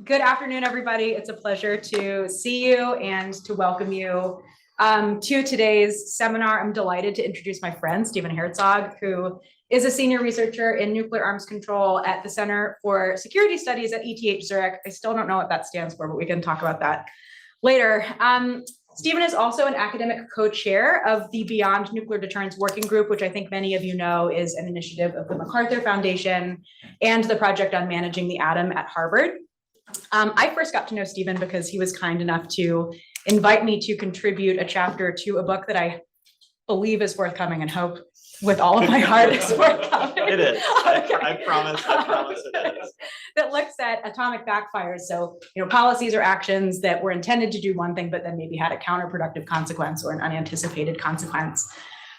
Good afternoon, everybody. It's a pleasure to see you and to welcome you to today's seminar. I'm delighted to introduce my friend, Stephen Herzog, who is a senior researcher in nuclear arms control at the Center for Security Studies at ETH Zurich. I still don't know what that stands for, but we can talk about that later. Stephen is also an academic co-chair of the Beyond Nuclear Deterrence Working Group, which I think many of you know is an initiative of the MacArthur Foundation and the Project on Managing the Atom at Harvard. I first got to know Stephen because he was kind enough to invite me to contribute a chapter to a book that I believe is forthcoming and hope with all of my heart is forthcoming. It is. Okay. I promise it is. That looks at atomic backfires. So, policies or actions that were intended to do one thing, but then maybe had a counterproductive consequence or an unanticipated consequence.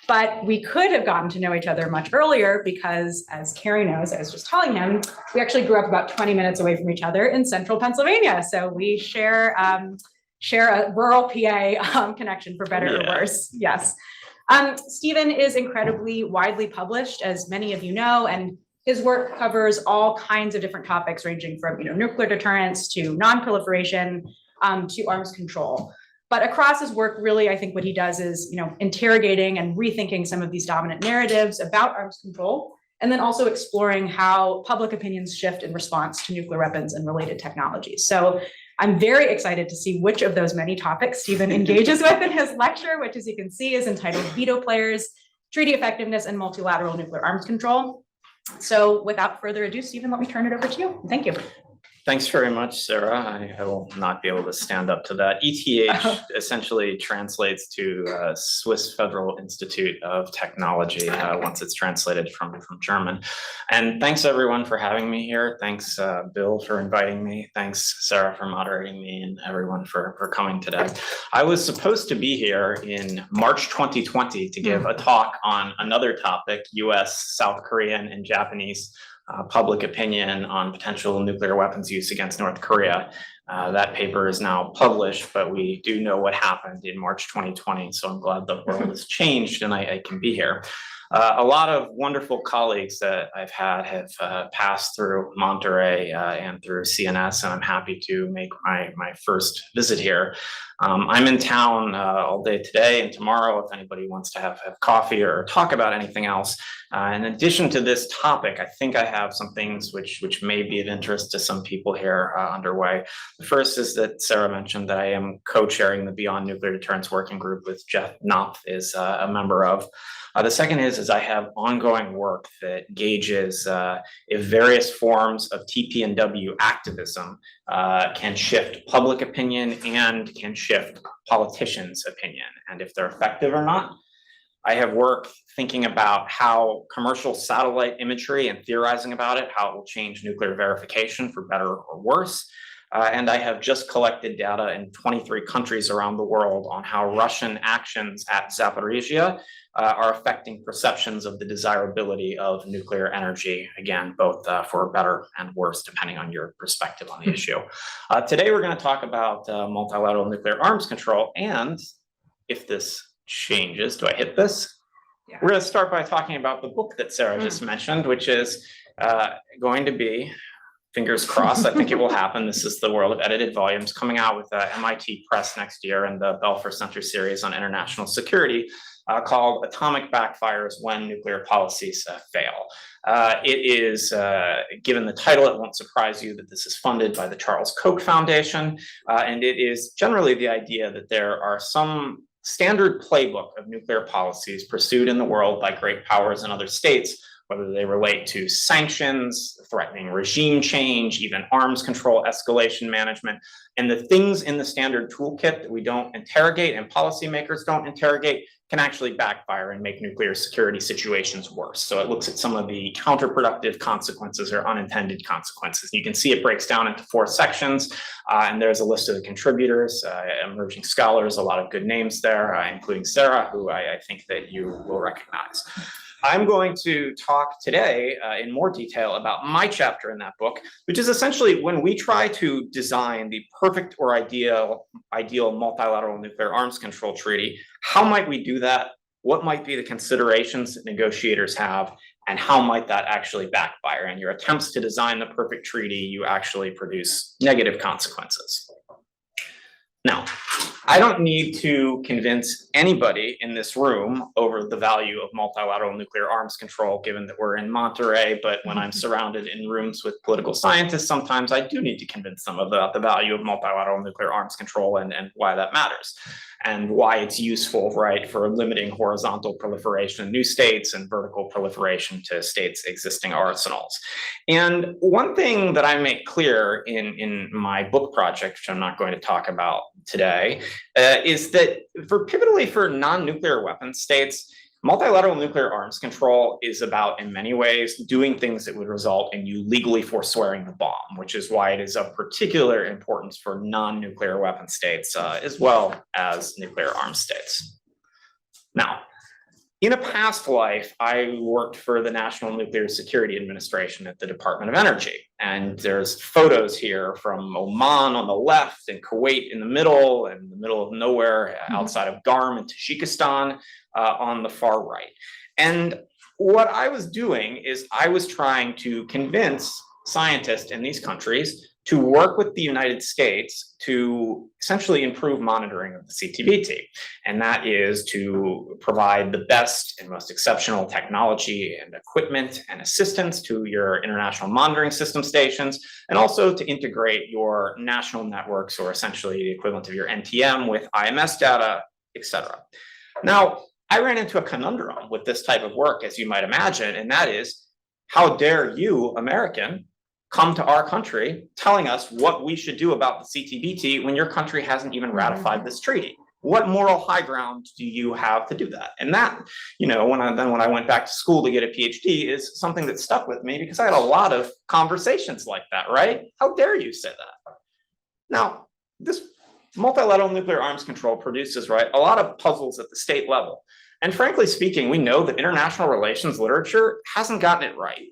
But we could have gotten to know each other much earlier because, as Carrie knows, I was just telling him, we actually grew up about 20 minutes away from each other in central Pennsylvania. So we share a rural PA connection, for better or worse. Yes. Stephen is incredibly widely published, as many of you know, and his work covers all kinds of different topics, ranging from nuclear deterrence to non-proliferation to arms control. But across his work, really, I think what he does is interrogating and rethinking some of these dominant narratives about arms control, and then also exploring how public opinions shift in response to nuclear weapons and related technologies. So I'm very excited to see which of those many topics Stephen engages with in his lecture, which, as you can see, is entitled Veto Players, Treaty Effectiveness, and Multilateral Nuclear Arms Control. So without further ado, Stephen, let me turn it over to you. Thank you. Thanks very much, Sarah. I will not be able to stand up to that. ETH essentially translates to Swiss Federal Institute of Technology once it's translated from German. And thanks everyone for having me here. Thanks Bill for inviting me. Thanks Sarah for moderating me, and everyone for coming today. I was supposed to be here in March 2020 to give a talk on another topic, US, South Korean, and Japanese public opinion on potential nuclear weapons use against North Korea. That paper is now published, but we do know what happened in March 2020. So I'm glad the world has changed and I can be here. A lot of wonderful colleagues that I've had have passed through Monterey and through CNS, and I'm happy to make my first visit here. I'm in town all day today and tomorrow if anybody wants to have coffee or talk about anything else. In addition to this topic, I think I have some things which may be of interest to some people here underway. The first is that Sarah mentioned that I am co-chairing the Beyond Nuclear Deterrence Working Group, with Jeff Knopf is a member of. The second is I have ongoing work that gauges if various forms of TPNW activism can shift public opinion and can shift politicians' opinion, and if they're effective or not. I have work thinking about how commercial satellite imagery and theorizing about it, how it will change nuclear verification for better or worse. And I have just collected data in 23 countries around the world on how Russian actions at Zaporizhia are affecting perceptions of the desirability of nuclear energy, again, both for better and worse, depending on your perspective on the issue. Today, we're going to talk about multilateral nuclear arms control. And if this changes, do I hit this? Yeah. We're going to start by talking about the book that Sarah just mentioned, which is going to be, fingers crossed, I think it will happen. This is the world of edited volumes, coming out with MIT Press next year in the Belfer Center series on international security, called Atomic Backfires When Nuclear Policies Fail. It is, given the title, it won't surprise you that this is funded by the Charles Koch Foundation. And it is generally the idea that there are some standard playbook of nuclear policies pursued in the world by great powers and other states, whether they relate to sanctions, threatening regime change, even arms control, escalation management, and the things in the standard toolkit that we don't interrogate and policymakers don't interrogate can actually backfire and make nuclear security situations worse. So it looks at some of the counterproductive consequences or unintended consequences. You can see it breaks down into 4 sections, and there's a list of the contributors, emerging scholars, a lot of good names there, including Sarah, who I think that you will recognize. I'm going to talk today in more detail about my chapter in that book, which is essentially when we try to design the perfect or ideal multilateral nuclear arms control treaty, how might we do that? What might be the considerations that negotiators have? And how might that actually backfire? In your attempts to design the perfect treaty, you actually produce negative consequences. Now, I don't need to convince anybody in this room over the value of multilateral nuclear arms control, given that we're in Monterey, but when I'm surrounded in rooms with political scientists, sometimes I do need to convince them about the value of multilateral nuclear arms control and why that matters, and why it's useful, right, for limiting horizontal proliferation in new states and vertical proliferation to states' existing arsenals. And one thing that I make clear in my book project, which I'm not going to talk about today, is that pivotally for non-nuclear weapon states, multilateral nuclear arms control is about, in many ways, doing things that would result in you legally forswearing the bomb, which is why it is of particular importance for non-nuclear weapon states, as well as nuclear armed states. Now, in a past life, I worked for the National Nuclear Security Administration at the Department of Energy. And there's photos here from Oman on the left and Kuwait in the middle of nowhere outside of Garm in Tajikistan on the far right. And what I was doing is I was trying to convince scientists in these countries to work with the United States to essentially improve monitoring of the CTBT. And that is to provide the best and most exceptional technology and equipment and assistance to your international monitoring system stations, and also to integrate your national networks, or essentially the equivalent of your NTM, with IMS data, et cetera. Now, I ran into a conundrum with this type of work, as you might imagine, and that is, how dare you, American, come to our country telling us what we should do about the CTBT when your country hasn't even ratified this treaty? What moral high ground do you have to do that? And that, you know, when I went back to school to get a PhD, is something that stuck with me, because I had a lot of conversations like that, right? How dare you say that? Now, this multilateral nuclear arms control produces, right, a lot of puzzles at the state level. And frankly speaking, we know that international relations literature hasn't gotten it right.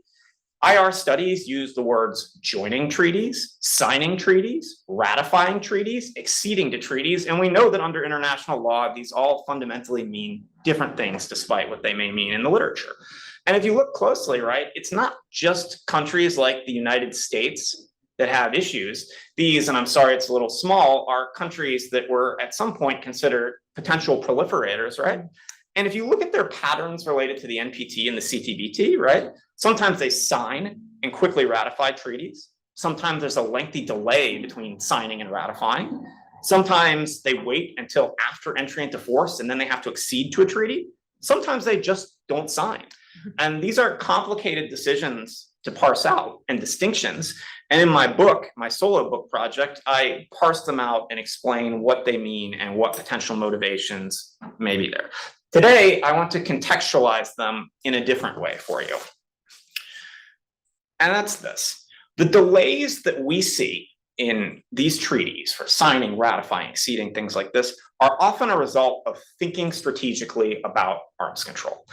IR studies use the words joining treaties, signing treaties, ratifying treaties, acceding to treaties, and we know that under international law, these all fundamentally mean different things despite what they may mean in the literature. And if you look closely, right, it's not just countries like the United States that have issues. These, and I'm sorry it's a little small, are countries that were at some point considered potential proliferators, right? And if you look at their patterns related to the NPT and the CTBT, right, sometimes they sign and quickly ratify treaties. Sometimes there's a lengthy delay between signing and ratifying. Sometimes they wait until after entry into force and then they have to accede to a treaty. Sometimes they just don't sign. And these are complicated decisions to parse out and distinctions. And in my book, my solo book project, I parse them out and explain what they mean and what potential motivations may be there. Today, I want to contextualize them in a different way for you. And that's this. The delays that we see in these treaties for signing, ratifying, acceding, things like this, are often a result of thinking strategically about arms control.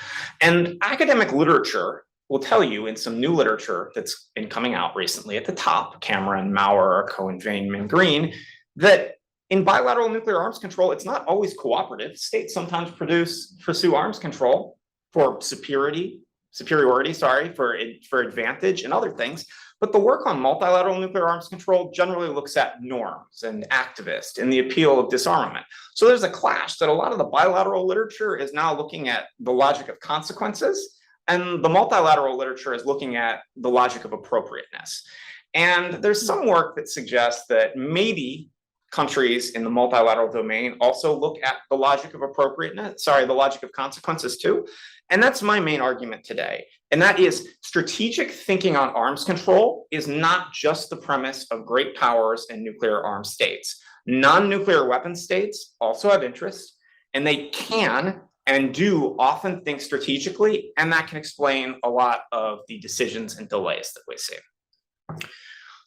And academic literature will tell you, in some new literature that's been coming out recently at the top, Cameron, Maurer, Cohen, Vane, Green, that in bilateral nuclear arms control, it's not always cooperative. States sometimes pursue arms control for superiority, for advantage and other things. But the work on multilateral nuclear arms control generally looks at norms and activists and the appeal of disarmament. So there's a clash that a lot of the bilateral literature is now looking at the logic of consequences, and the multilateral literature is looking at the logic of appropriateness. And there's some work that suggests that maybe countries in the multilateral domain also look at the logic of appropriateness, the logic of consequences too. And that's my main argument today. And that is, strategic thinking on arms control is not just the premise of great powers and nuclear armed states. Non-nuclear weapon states also have interests, and they can and do often think strategically, and that can explain a lot of the decisions and delays that we see.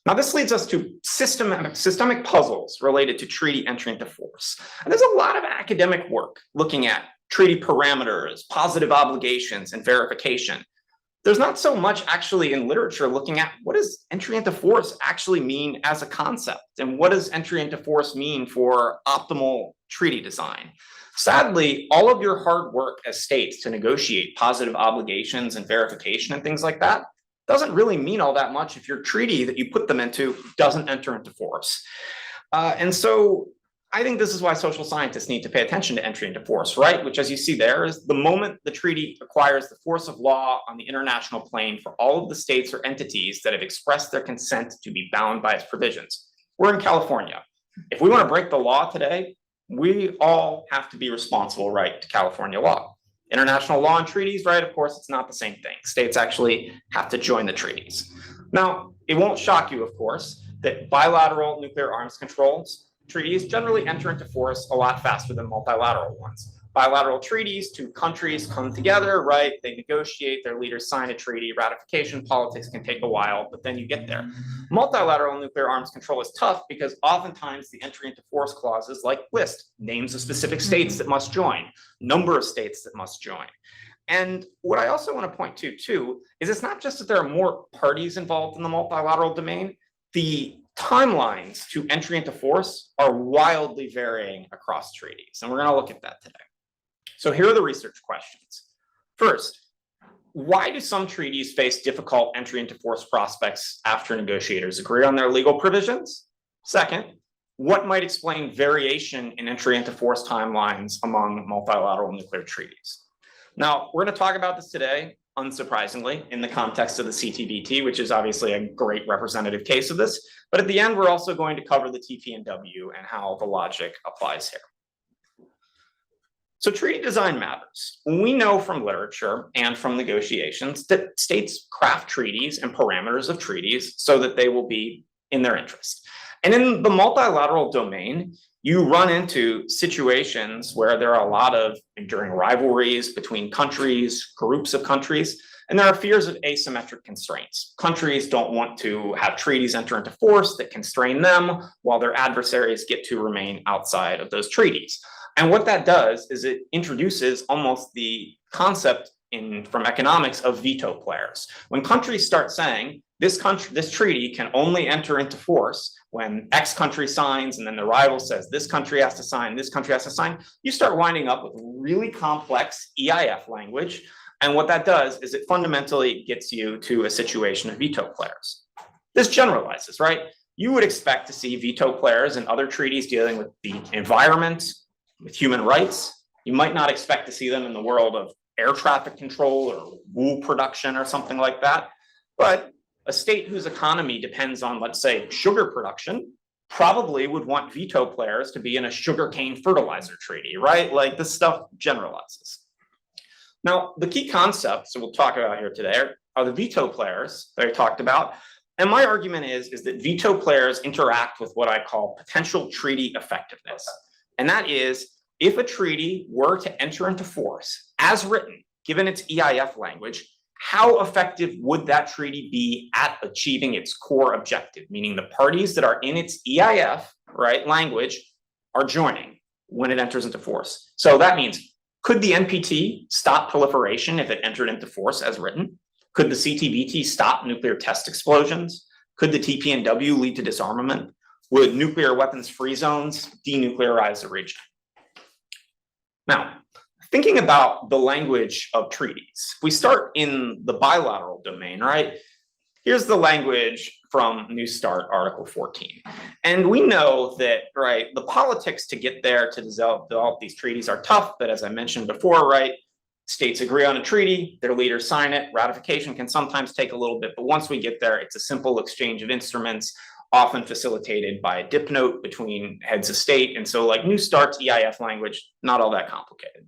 Now, this leads us to systemic puzzles related to treaty entry into force. And there's a lot of academic work looking at treaty parameters, positive obligations, and verification. there's not so much actually in literature looking at what does entry into force actually mean as a concept, and what does entry into force mean for optimal treaty design. Sadly, all of your hard work as states to negotiate positive obligations and verification and things like that doesn't really mean all that much if your treaty that you put them into doesn't enter into force. And so I think this is why social scientists need to pay attention to entry into force, right? Which, as you see there, is the moment the treaty acquires the force of law on the international plane for all of the states or entities that have expressed their consent to be bound by its provisions. We're in California. If we want to break the law today, we all have to be responsible, right, to California law. International law and treaties, right? Of course, it's not the same thing. States actually have to join the treaties. Now, it won't shock you, of course, that bilateral nuclear arms controls treaties generally enter into force a lot faster than multilateral ones. Bilateral treaties, two countries come together, right? They negotiate, their leaders sign a treaty, ratification politics can take a while, but then you get there. Multilateral nuclear arms control is tough because oftentimes the entry into force clauses like list names of specific states that must join, number of states that must join. And what I also want to point to too, is it's not just that there are more parties involved in the multilateral domain, the timelines to entry into force are wildly varying across treaties. And we're going to look at that today. So here are the research questions. First, why do some treaties face difficult entry into force prospects after negotiators agree on their legal provisions? Second, what might explain variation in entry into force timelines among multilateral nuclear treaties? Now, we're going to talk about this today, unsurprisingly, in the context of the CTBT, which is obviously a great representative case of this. But at the end, we're also going to cover the TPNW and how the logic applies here. So treaty design matters. We know from literature and from negotiations that states craft treaties and parameters of treaties so that they will be in their interest. And in the multilateral domain, you run into situations where there are a lot of enduring rivalries between countries, groups of countries, and there are fears of asymmetric constraints. Countries don't want to have treaties enter into force that constrain them, while their adversaries get to remain outside of those treaties. And what that does is it introduces almost the concept from economics of veto players. When countries start saying, this treaty can only enter into force when X country signs, and then the rival says, this country has to sign, this country has to sign, you start winding up with really complex EIF language. And what that does is it fundamentally gets you to a situation of veto players. This generalizes, right? You would expect to see veto players in other treaties dealing with the environment, with human rights. You might not expect to see them in the world of air traffic control or wool production or something like that. But a state whose economy depends on, let's say, sugar production probably would want veto players to be in a sugarcane fertilizer treaty, right? Like this stuff generalizes. Now, the key concepts that we'll talk about here today are the veto players that I talked about. And my argument is that veto players interact with what I call potential treaty effectiveness. And that is, if a treaty were to enter into force as written, given its EIF language, how effective would that treaty be at achieving its core objective? Meaning the parties that are in its EIF, right, language are joining when it enters into force. So that means, could the NPT stop proliferation if it entered into force as written? Could the CTBT stop nuclear test explosions? Could the TPNW lead to disarmament? Would nuclear weapons free zones denuclearize the region? Now, thinking about the language of treaties, we start in the bilateral domain, right? Here's the language from New Start, Article 14. And we know that, right, the politics to get there to develop these treaties are tough, but as I mentioned before, right, states agree on a treaty, their leaders sign it, ratification can sometimes take a little bit, but once we get there, it's a simple exchange of instruments, often facilitated by a dip note between heads of state. And so like New Start's EIF language, not all that complicated.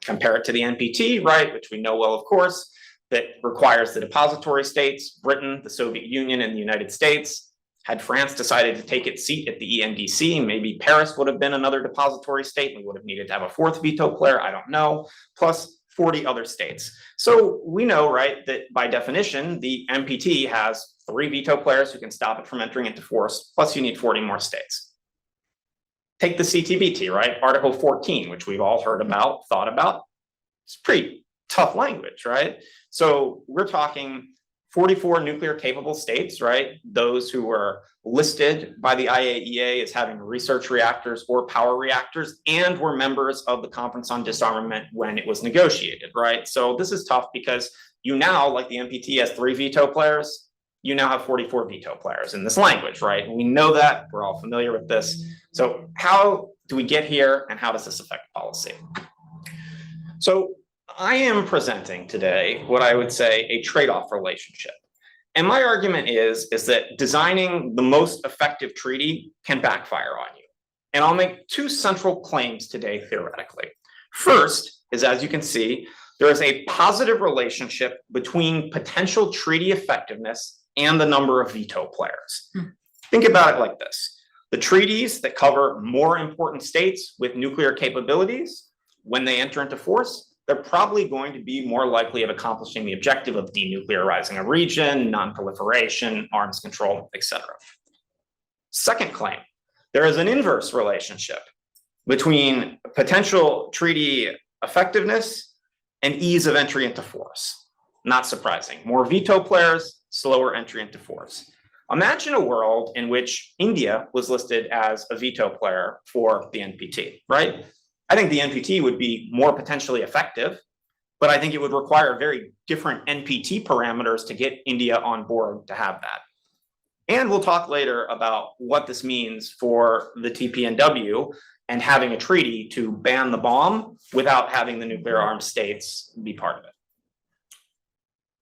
Compare it to the NPT, right, which we know well, of course, that requires the depository states, Britain, the Soviet Union, and the United States. Had France decided to take its seat at the ENDC, maybe Paris would have been another depository state. We would have needed to have a fourth veto player, I don't know, plus 40 other states. So we know, right, that by definition, the NPT has 3 veto players who can stop it from entering into force, plus you need 40 more states. Take the CTBT, right? Article 14, which we've all heard about, thought about. It's pretty tough language, right? So we're talking 44 nuclear capable states, right? Those who were listed by the IAEA as having research reactors or power reactors and were members of the Conference on Disarmament when it was negotiated, right? So this is tough because you now, like the NPT has 3 veto players, you now have 44 veto players in this language, right? We know that, we're all familiar with this. So how do we get here and how does this affect policy? So I am presenting today what I would say a trade-off relationship. And my argument is that designing the most effective treaty can backfire on you. And I'll make 2 central claims today theoretically. First is, as you can see, there is a positive relationship between potential treaty effectiveness and the number of veto players. Think about it like this. The treaties that cover more important states with nuclear capabilities, when they enter into force, they're probably going to be more likely of accomplishing the objective of denuclearizing a region, non-proliferation, arms control, etc. Second claim, there is an inverse relationship between potential treaty effectiveness and ease of entry into force. Not surprising. More veto players, slower entry into force. Imagine a world in which India was listed as a veto player for the NPT, right? I think the NPT would be more potentially effective, but I think it would require very different NPT parameters to get India on board to have that. And we'll talk later about what this means for the TPNW and having a treaty to ban the bomb without having the nuclear armed states be part of it.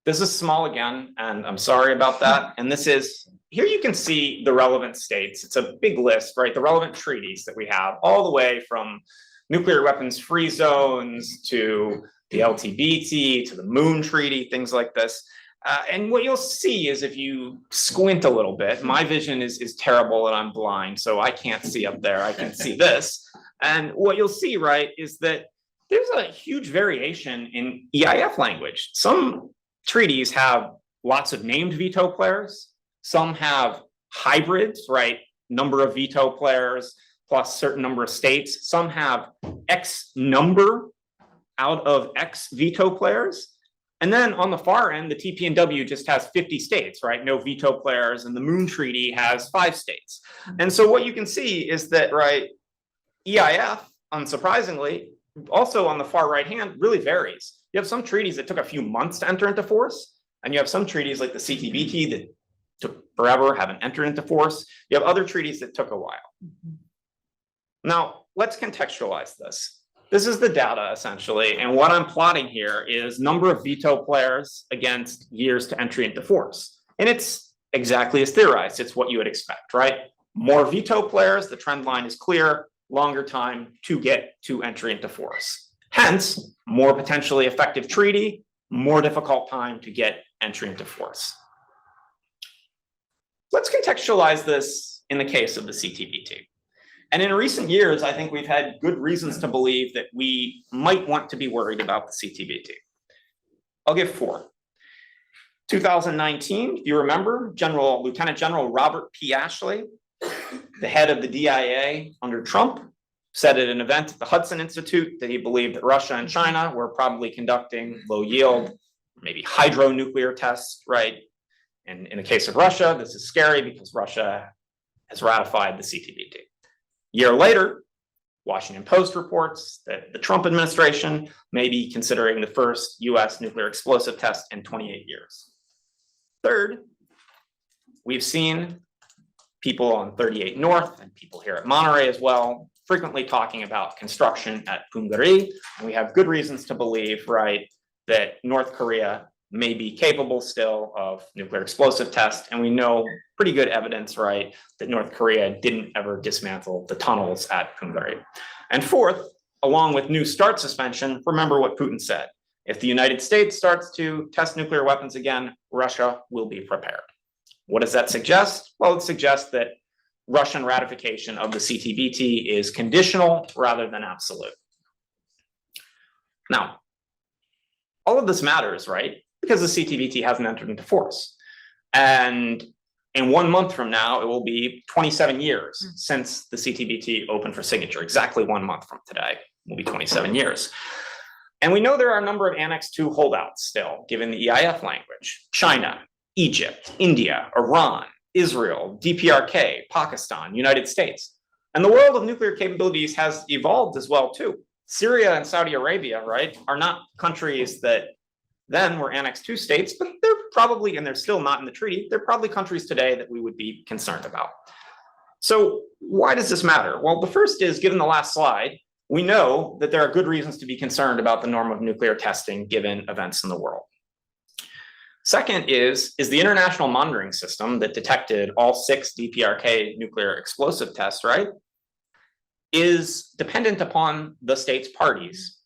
This is small again, and I'm sorry about that. And this is, here you can see the relevant states. It's a big list, right? The relevant treaties that we have, all the way from nuclear weapons free zones to the LTBT to the Moon Treaty, things like this. And what you'll see is if you squint a little bit, my vision is terrible and I'm blind, so I can't see up there. I can see this. And what you'll see, right, is that there's a huge variation in EIF language. Some treaties have lots of named veto players. Some have hybrids, right? Number of veto players plus certain number of states. Some have X number out of X veto players. And then on the far end, the TPNW just has 50 states, right? No veto players, and the Moon Treaty has 5 states. And so what you can see is that, right, EIF, unsurprisingly, also on the far right hand, really varies. You have some treaties that took a few months to enter into force, and you have some treaties like the CTBT that took forever, haven't entered into force. You have other treaties that took a while. Now, let's contextualize this. This is the data, essentially, and what I'm plotting here is number of veto players against years to entry into force. And it's exactly as theorized. It's what you would expect, right? More veto players, the trend line is clear, longer time to get to entry into force. Hence, more potentially effective treaty, more difficult time to get entry into force. Let's contextualize this in the case of the CTBT. And in recent years, I think we've had good reasons to believe that we might want to be worried about the CTBT. I'll give 4. 2019, if you remember, Lieutenant General Robert P. Ashley, the head of the DIA under Trump, said at an event at the Hudson Institute that he believed that Russia and China were probably conducting low yield, maybe hydronuclear tests, right? And in the case of Russia, this is scary because Russia has ratified the CTBT. Year later, Washington Post reports that the Trump administration may be considering the first US nuclear explosive test in 28 years. Third, we've seen people on 38 North and people here at Monterey as well, frequently talking about construction at Punggye-ri, and we have good reasons to believe, right, that North Korea may be capable still of nuclear explosive tests, and we know pretty good evidence, right, that North Korea didn't ever dismantle the tunnels at Punggye-ri. And fourth, along with New START suspension, remember what Putin said. If the United States starts to test nuclear weapons again, Russia will be prepared. What does that suggest? Well, it suggests that Russian ratification of the CTBT is conditional rather than absolute. Now, all of this matters, right? Because the CTBT hasn't entered into force. And in 1 month from now, it will be 27 years since the CTBT opened for signature. Exactly 1 month from today will be 27 years. And we know there are a number of Annex II holdouts still, given the EIF language. China, Egypt, India, Iran, Israel, DPRK, Pakistan, United States. And the world of nuclear capabilities has evolved as well, too. Syria and Saudi Arabia, right, are not countries that then were Annex II states, but they're probably, and they're still not in the treaty, they're probably countries today that we would be concerned about. So why does this matter? Well, the first is, given the last slide, we know that there are good reasons to be concerned about the norm of nuclear testing given events in the world. Second is the international monitoring system that detected all 6 DPRK nuclear explosive tests, right, is dependent upon the state's parties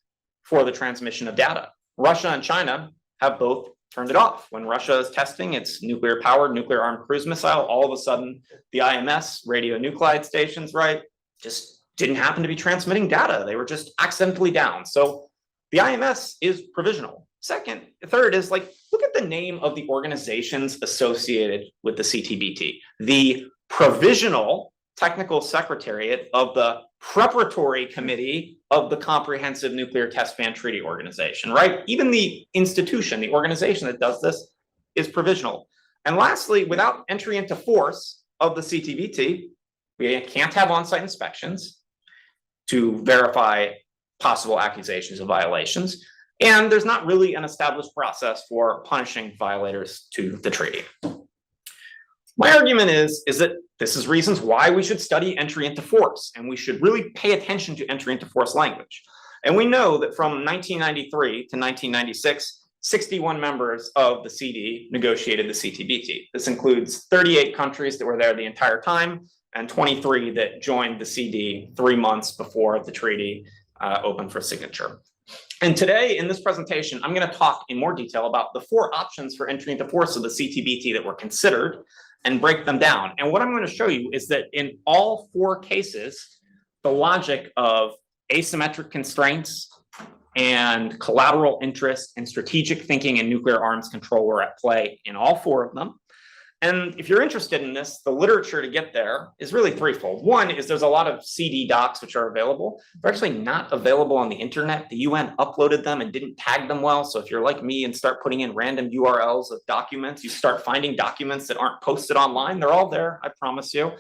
for the transmission of data. Russia and China have both turned it off. When Russia is testing its nuclear-powered, nuclear-armed cruise missile, all of a sudden the IMS radionucleide stations, right, just didn't happen to be transmitting data. They were just accidentally down. So the IMS is provisional. Third is, like, look at the name of the organizations associated with the CTBT. The Provisional Technical Secretariat of the Preparatory Committee of the Comprehensive Nuclear Test Ban Treaty Organization, right? Even the institution, the organization that does this is provisional. And lastly, without entry into force of the CTBT, we can't have on-site inspections to verify possible accusations of violations. And there's not really an established process for punishing violators to the treaty. My argument is that this is reasons why we should study entry into force, and we should really pay attention to entry into force language. And we know that from 1993 to 1996, 61 members of the CD negotiated the CTBT. This includes 38 countries that were there the entire time, and 23 that joined the CD 3 months before the treaty opened for signature. And today in this presentation, I'm going to talk in more detail about the 4 options for entry into force of the CTBT that were considered and break them down. And what I'm going to show you is that in all 4 cases, the logic of asymmetric constraints and collateral interest and strategic thinking and nuclear arms control were at play in all 4 of them. And if you're interested in this, the literature to get there is really threefold. One is there's a lot of CD docs which are available. They're actually not available on the internet. The UN uploaded them and didn't tag them well. So if you're like me and start putting in random URLs of documents, you start finding documents that aren't posted online. They're all there, I promise you.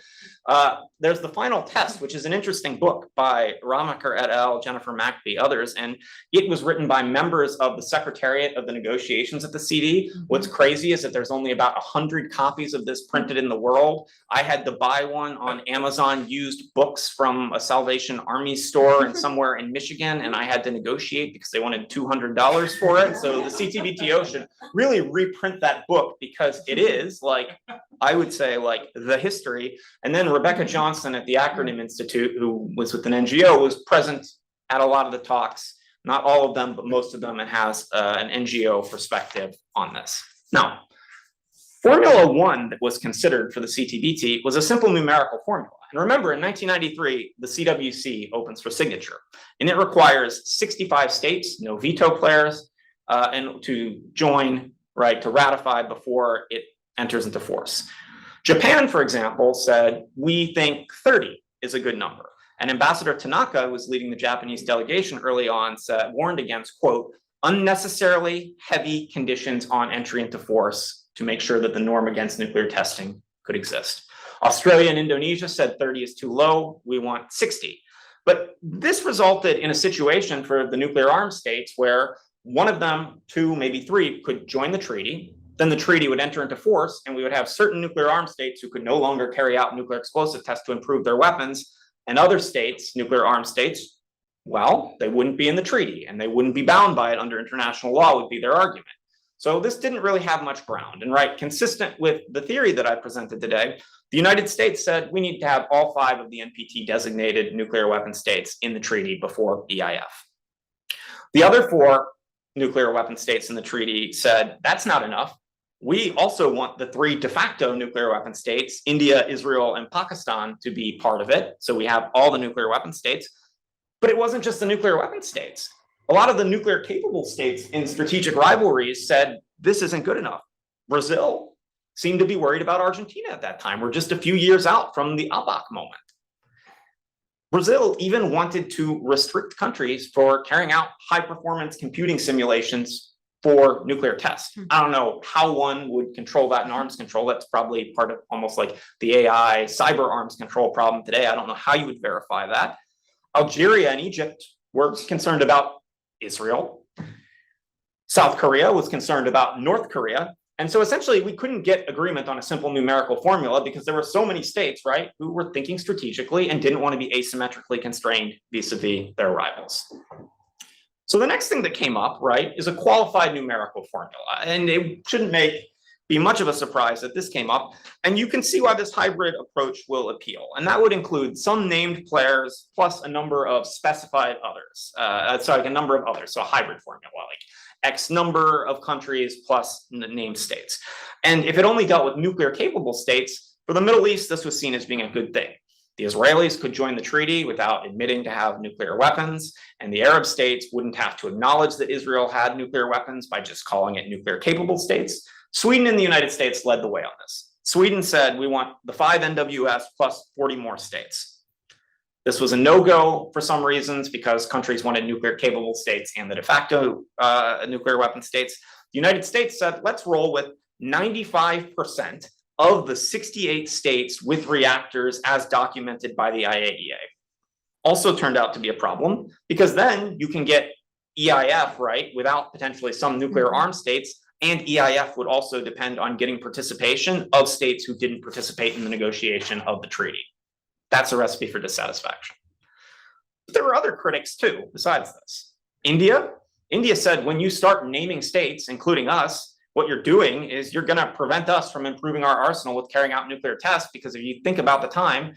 There's the final test, which is an interesting book by Ramaker et al., Jennifer McBee, others. And it was written by members of the Secretariat of the negotiations at the CD. What's crazy is that there's only about 100 copies of this printed in the world. I had to buy one on Amazon, used books from a Salvation Army store and somewhere in Michigan, and I had to negotiate because they wanted $200 for it. So the CTBTO should really reprint that book, because it is, like, I would say, like, the history. And then Rebecca Johnson at the Acronym Institute, who was with an NGO, was present at a lot of the talks, not all of them, but most of them, and has an NGO perspective on this. Now, Formula 1 that was considered for the CTBT was a simple numerical formula. And remember, in 1993, the CWC opens for signature, and it requires 65 states, no veto players, and to join, right, to ratify before it enters into force. Japan, for example, said, we think 30 is a good number. And Ambassador Tanaka, who was leading the Japanese delegation early on, warned against, quote, unnecessarily heavy conditions on entry into force to make sure that the norm against nuclear testing could exist. Australia and Indonesia said 30 is too low, we want 60. But this resulted in a situation for the nuclear arms states where one of them, 2, maybe 3, could join the treaty. Then the treaty would enter into force, and we would have certain nuclear arms states who could no longer carry out nuclear explosive tests to improve their weapons, and other states, nuclear arms states, well, they wouldn't be in the treaty, and they wouldn't be bound by it under international law, would be their argument. So this didn't really have much ground. And right, consistent with the theory that I presented today, the United States said we need to have all 5 of the NPT designated nuclear weapon states in the treaty before EIF. The other 4 nuclear weapon states in the treaty said that's not enough. We also want the 3 de facto nuclear weapon states, India, Israel, and Pakistan, to be part of it. So we have all the nuclear weapon states. But it wasn't just the nuclear weapon states. A lot of the nuclear capable states in strategic rivalries said this isn't good enough. Brazil seemed to be worried about Argentina at that time. We're just a few years out from the ABAC moment. Brazil even wanted to restrict countries for carrying out high-performance computing simulations for nuclear tests. I don't know how one would control that in arms control. That's probably part of almost like the AI cyber arms control problem today. I don't know how you would verify that. Algeria and Egypt were concerned about Israel. South Korea was concerned about North Korea. And so essentially we couldn't get agreement on a simple numerical formula because there were so many states, right, who were thinking strategically and didn't want to be asymmetrically constrained vis-a-vis their rivals. So the next thing that came up, right, is a qualified numerical formula. And it shouldn't be much of a surprise that this came up. And you can see why this hybrid approach will appeal. And that would include some named players plus a number of specified others. A number of others, so a hybrid formula, like X number of countries plus named states. And if it only dealt with nuclear capable states, for the Middle East, this was seen as being a good thing. The Israelis could join the treaty without admitting to have nuclear weapons, and the Arab states wouldn't have to acknowledge that Israel had nuclear weapons by just calling it nuclear capable states. Sweden and the United States led the way on this. Sweden said, we want the 5 NWS plus 40 more states. This was a no-go for some reasons because countries wanted nuclear capable states and the de facto nuclear weapon states. The United States said, let's roll with 95% of the 68 states with reactors as documented by the IAEA. Also turned out to be a problem because then you can get EIF, right, without potentially some nuclear armed states, and EIF would also depend on getting participation of states who didn't participate in the negotiation of the treaty. That's a recipe for dissatisfaction. But there were other critics too, besides this. India said, when you start naming states, including us, what you're doing is you're going to prevent us from improving our arsenal with carrying out nuclear tests, because if you think about the time,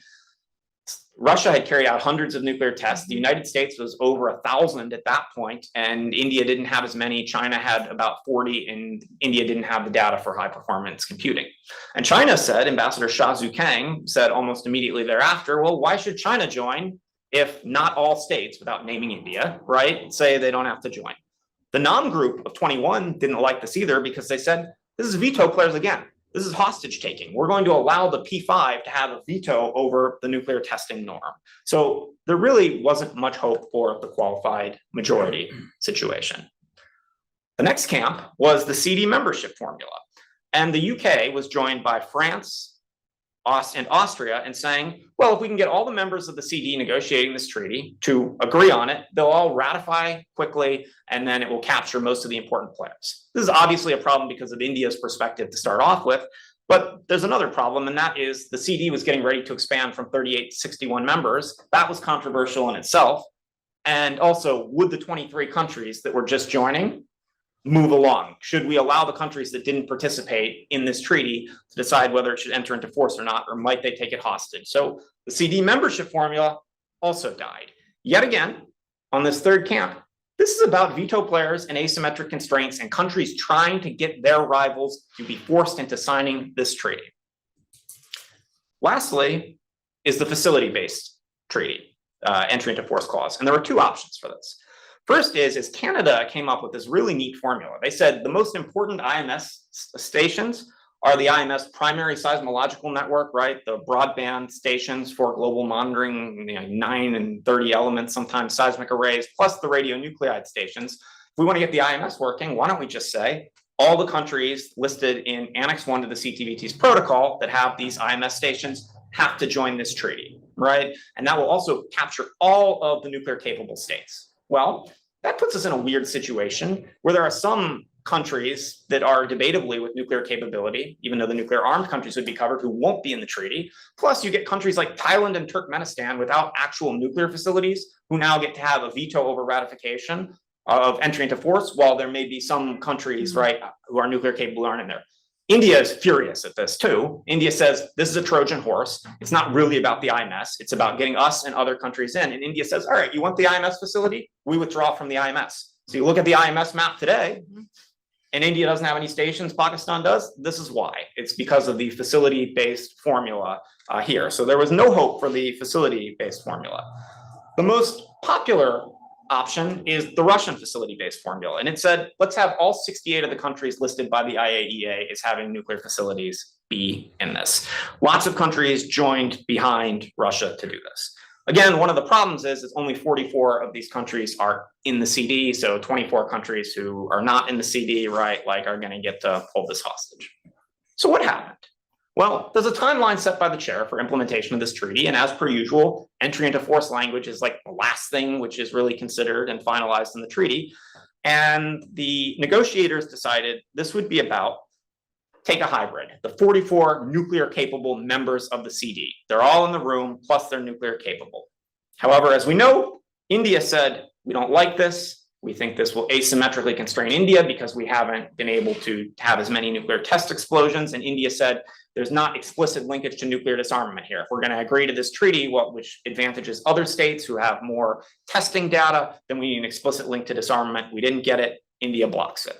Russia had carried out hundreds of nuclear tests. The United States was over 1,000 at that point, and India didn't have as many. China had about 40, and India didn't have the data for high performance computing. And China said, Ambassador Xia Zhukang said almost immediately thereafter, well, why should China join if not all states, without naming India, right, say they don't have to join? The NOM group of 21 didn't like this either because they said, this is veto players again. This is hostage taking. We're going to allow the P5 to have a veto over the nuclear testing norm. So there really wasn't much hope for the qualified majority situation. The next camp was the CD membership formula. And the UK was joined by France and Austria in saying, well, if we can get all the members of the CD negotiating this treaty to agree on it, they'll all ratify quickly, and then it will capture most of the important players. This is obviously a problem because of India's perspective to start off with, but there's another problem, and that is the CD was getting ready to expand from 38 to 61 members. That was controversial in itself. And also, would the 23 countries that were just joining move along? Should we allow the countries that didn't participate in this treaty to decide whether it should enter into force or not, or might they take it hostage? So the CD membership formula also died. Yet again, on this third camp, this is about veto players and asymmetric constraints and countries trying to get their rivals to be forced into signing this treaty. Lastly is the facility-based treaty, entry into force clause. And there were two options for this. First is Canada came up with this really neat formula. They said the most important IMS stations are the IMS primary seismological network, right? The broadband stations for global monitoring, 9 and 30 elements, sometimes seismic arrays, plus the radionuclide stations. If we want to get the IMS working, why don't we just say all the countries listed in Annex 1 to the CTBT's protocol that have these IMS stations have to join this treaty, right? And that will also capture all of the nuclear capable states. Well, that puts us in a weird situation where there are some countries that are debatably with nuclear capability, even though the nuclear armed countries would be covered, who won't be in the treaty. Plus, you get countries like Thailand and Turkmenistan without actual nuclear facilities who now get to have a veto over ratification of entry into force, while there may be some countries, right, who are nuclear capable aren't in there. India is furious at this too. India says, this is a Trojan horse. It's not really about the IMS. It's about getting us and other countries in. And India says, all right, you want the IMS facility? We withdraw from the IMS. So you look at the IMS map today, and India doesn't have any stations, Pakistan does. This is why. It's because of the facility-based formula here. So there was no hope for the facility-based formula. The most popular option is the Russian facility-based formula. And it said, let's have all 68 of the countries listed by the IAEA as having nuclear facilities be in this. Lots of countries joined behind Russia to do this. Again, one of the problems is only 44 of these countries are in the CD, so 24 countries who are not in the CD, right, like are going to get to hold this hostage. So what happened? Well, there's a timeline set by the chair for implementation of this treaty, and as per usual, entry into force language is like the last thing which is really considered and finalized in the treaty. And the negotiators decided this would be about take a hybrid, the 44 nuclear capable members of the CD. They're all in the room, plus they're nuclear capable. However, as we know, India said, we don't like this. We think this will asymmetrically constrain India because we haven't been able to have as many nuclear test explosions. And India said, there's not explicit linkage to nuclear disarmament here. If we're going to agree to this treaty, which advantages other states who have more testing data, then we need an explicit link to disarmament. We didn't get it. India blocks it.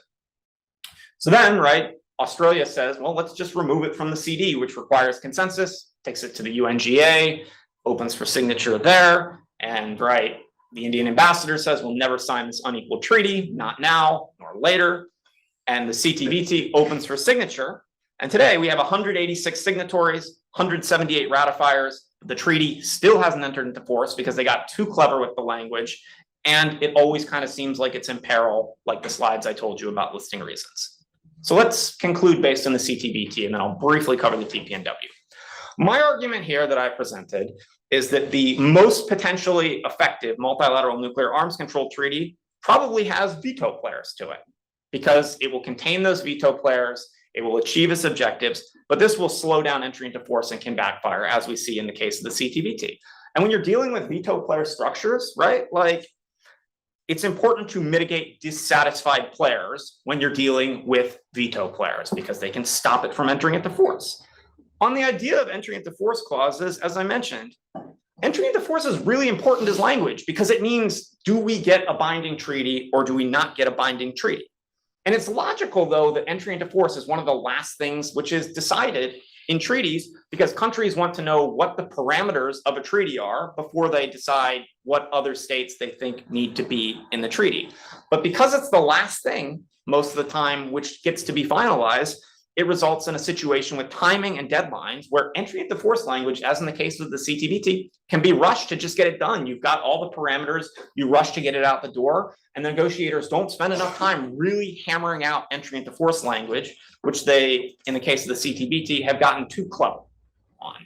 So then, right, Australia says, well, let's just remove it from the CD, which requires consensus, takes it to the UNGA, opens for signature there. And right, the Indian ambassador says, we'll never sign this unequal treaty, not now nor later. And the CTBT opens for signature. And today we have 186 signatories, 178 ratifiers. The treaty still hasn't entered into force because they got too clever with the language. And it always kind of seems like it's in peril, like the slides I told you about listing reasons. So let's conclude based on the CTBT, and then I'll briefly cover the TPNW. My argument here that I presented is that the most potentially effective multilateral nuclear arms control treaty probably has veto players to it, because it will contain those veto players, it will achieve its objectives, but this will slow down entry into force and can backfire, as we see in the case of the CTBT. And when you're dealing with veto player structures, right, like it's important to mitigate dissatisfied players when you're dealing with veto players because they can stop it from entering into force. On the idea of entry into force clauses, as I mentioned, entry into force is really important as language because it means, do we get a binding treaty or do we not get a binding treaty? And it's logical, though, that entry into force is one of the last things which is decided in treaties because countries want to know what the parameters of a treaty are before they decide what other states they think need to be in the treaty. But because it's the last thing most of the time which gets to be finalized, it results in a situation with timing and deadlines where entry into force language, as in the case of the CTBT, can be rushed to just get it done. You've got all the parameters, you rush to get it out the door, and the negotiators don't spend enough time really hammering out entry into force language, which they, in the case of the CTBT, have gotten too clever on.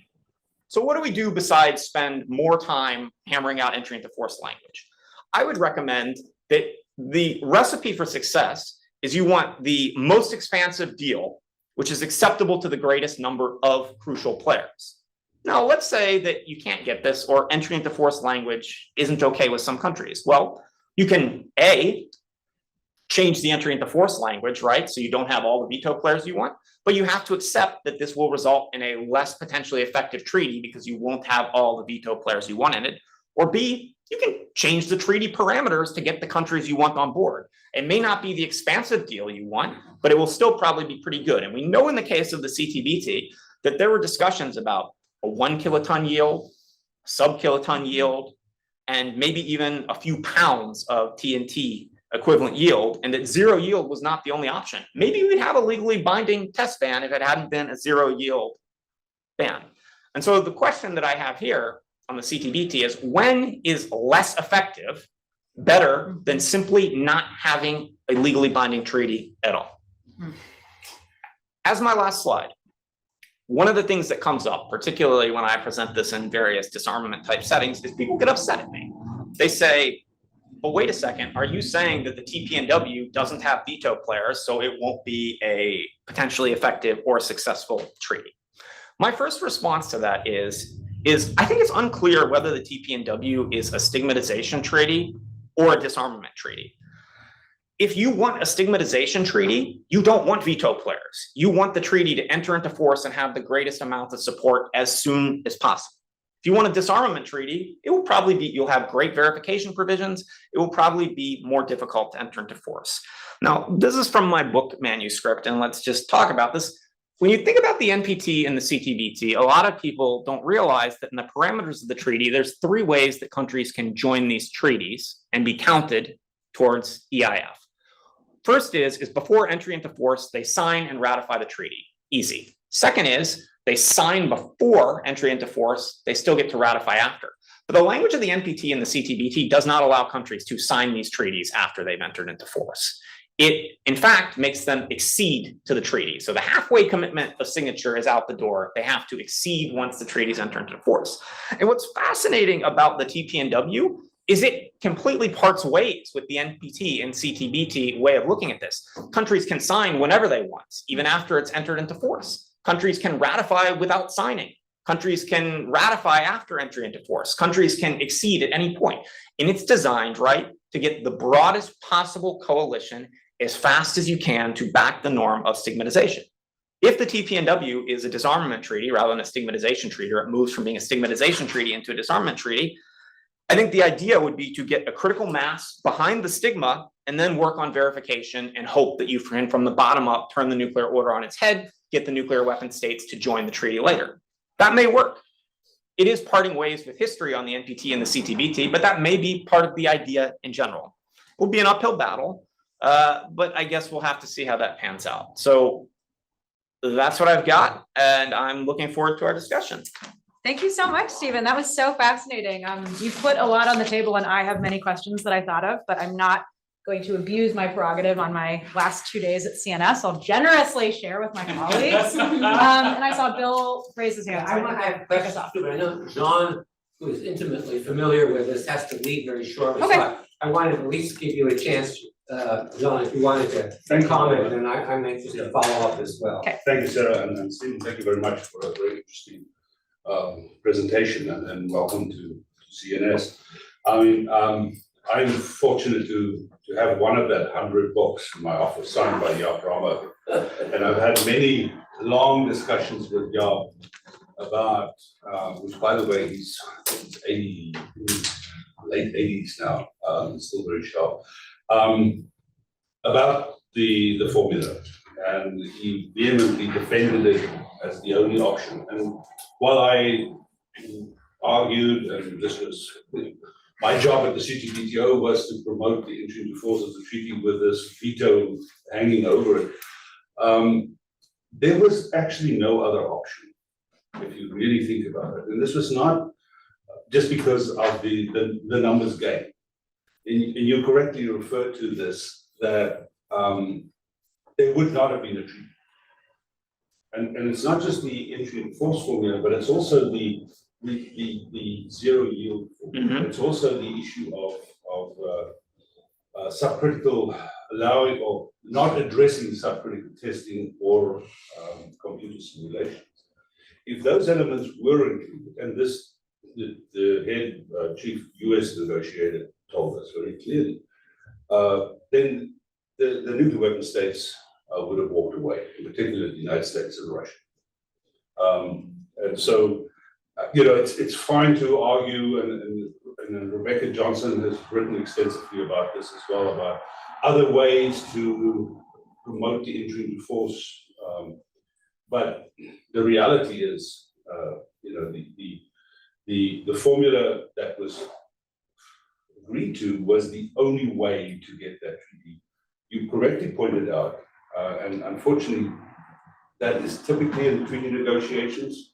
So what do we do besides spend more time hammering out entry into force language? I would recommend that the recipe for success is you want the most expansive deal which is acceptable to the greatest number of crucial players. Now, let's say that you can't get this or entry into force language isn't okay with some countries. Well, you can A, change the entry into force language, right? So you don't have all the veto players you want, but you have to accept that this will result in a less potentially effective treaty because you won't have all the veto players you want in it. Or B, you can change the treaty parameters to get the countries you want on board. It may not be the expansive deal you want, but it will still probably be pretty good. And we know in the case of the CTBT that there were discussions about a 1 kiloton yield, sub-kiloton yield, and maybe even a few pounds of TNT equivalent yield, and that zero yield was not the only option. Maybe we'd have a legally binding test ban if it hadn't been a zero yield ban. And so the question that I have here on the CTBT is, when is less effective better than simply not having a legally binding treaty at all? As my last slide, one of the things that comes up, particularly when I present this in various disarmament type settings, is people get upset at me. They say, well, wait a second, are you saying that the TPNW doesn't have veto players, so it won't be a potentially effective or successful treaty? My first response to that is I think it's unclear whether the TPNW is a stigmatization treaty or a disarmament treaty. If you want a stigmatization treaty, you don't want veto players. You want the treaty to enter into force and have the greatest amount of support as soon as possible. If you want a disarmament treaty, it will probably be, you'll have great verification provisions. It will probably be more difficult to enter into force. Now, this is from my book manuscript, and let's just talk about this. When you think about the NPT and the CTBT, a lot of people don't realize that in the parameters of the treaty, there's 3 ways that countries can join these treaties and be counted towards EIF. First is before entry into force, they sign and ratify the treaty. Easy. Second is they sign before entry into force, they still get to ratify after. But the language of the NPT and the CTBT does not allow countries to sign these treaties after they've entered into force. It, in fact, makes them accede to the treaty. So the halfway commitment of signature is out the door. They have to accede once the treaties enter into force. And what's fascinating about the TPNW is it completely parts ways with the NPT and CTBT way of looking at this. Countries can sign whenever they want, even after it's entered into force. Countries can ratify without signing. Countries can ratify after entry into force. Countries can accede at any point. And it's designed, right, to get the broadest possible coalition as fast as you can to back the norm of stigmatization. If the TPNW is a disarmament treaty rather than a stigmatization treaty, or it moves from being a stigmatization treaty into a disarmament treaty, I think the idea would be to get a critical mass behind the stigma and then work on verification and hope that you can, from the bottom up, turn the nuclear order on its head, get the nuclear weapon states to join the treaty later. That may work. It is parting ways with history on the NPT and the CTBT, but that may be part of the idea in general. It will be an uphill battle, but I guess we'll have to see how that pans out. So that's what I've got, and I'm looking forward to our discussion. Thank you so much, Stephen. That was so fascinating. You put a lot on the table, and I have many questions that I thought of, but I'm not going to abuse my prerogative on my last 2 days at CNS. I'll generously share with my colleagues. And I saw Bill raise his hand. I want to have questions too, but I know John, who is intimately familiar with this, has to leave very shortly. Okay. So I wanted to at least give you a chance, John, if you wanted to comment, and I'm anxious to follow up as well. Okay. Thank you, Sarah, and Stephen, thank you very much for a very interesting presentation, and welcome to CNS. I mean, I'm fortunate to have one of that 100 books in my office signed by Jaap Rama, and I've had many long discussions with Jaap about, which by the way, he's 80, late 80s now, still very sharp, about the formula, and he vehemently defended it as the only option. And while I argued, and this was my job at the CTBTO was to promote the entry into force of the treaty with this veto hanging over it, there was actually no other option, if you really think about it. And this was not just because of the numbers game. And you correctly referred to this, that there would not have been a treaty. And it's not just the entry in force formula, but it's also the zero yield formula. Mm-hmm. It's also the issue of subcritical allowing or not addressing subcritical testing or computer simulations. If those elements were included, and this the head chief US negotiator told us very clearly, then the nuclear weapon states would have walked away, in particular the United States and Russia. And so, you know, it's fine to argue, and Rebecca Johnson has written extensively about this as well, about other ways to promote the entry into force. But the reality is, you know, the formula that was agreed to was the only way to get that treaty. You correctly pointed out, and unfortunately, that is typically in treaty negotiations.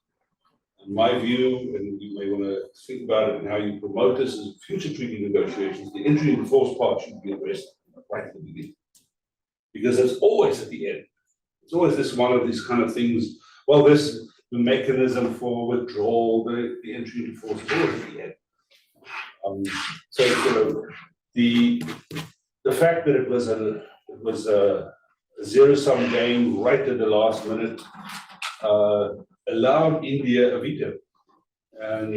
In my view, and you may want to think about it and how you promote this in future treaty negotiations, the entry into force part should be addressed right at the beginning. Because it's always at the end. It's always this one of these kind of things. Well, this the mechanism for withdrawal, the entry into force is always at the end. So you know, the fact that it was a zero-sum game right at the last minute allowed India a veto. And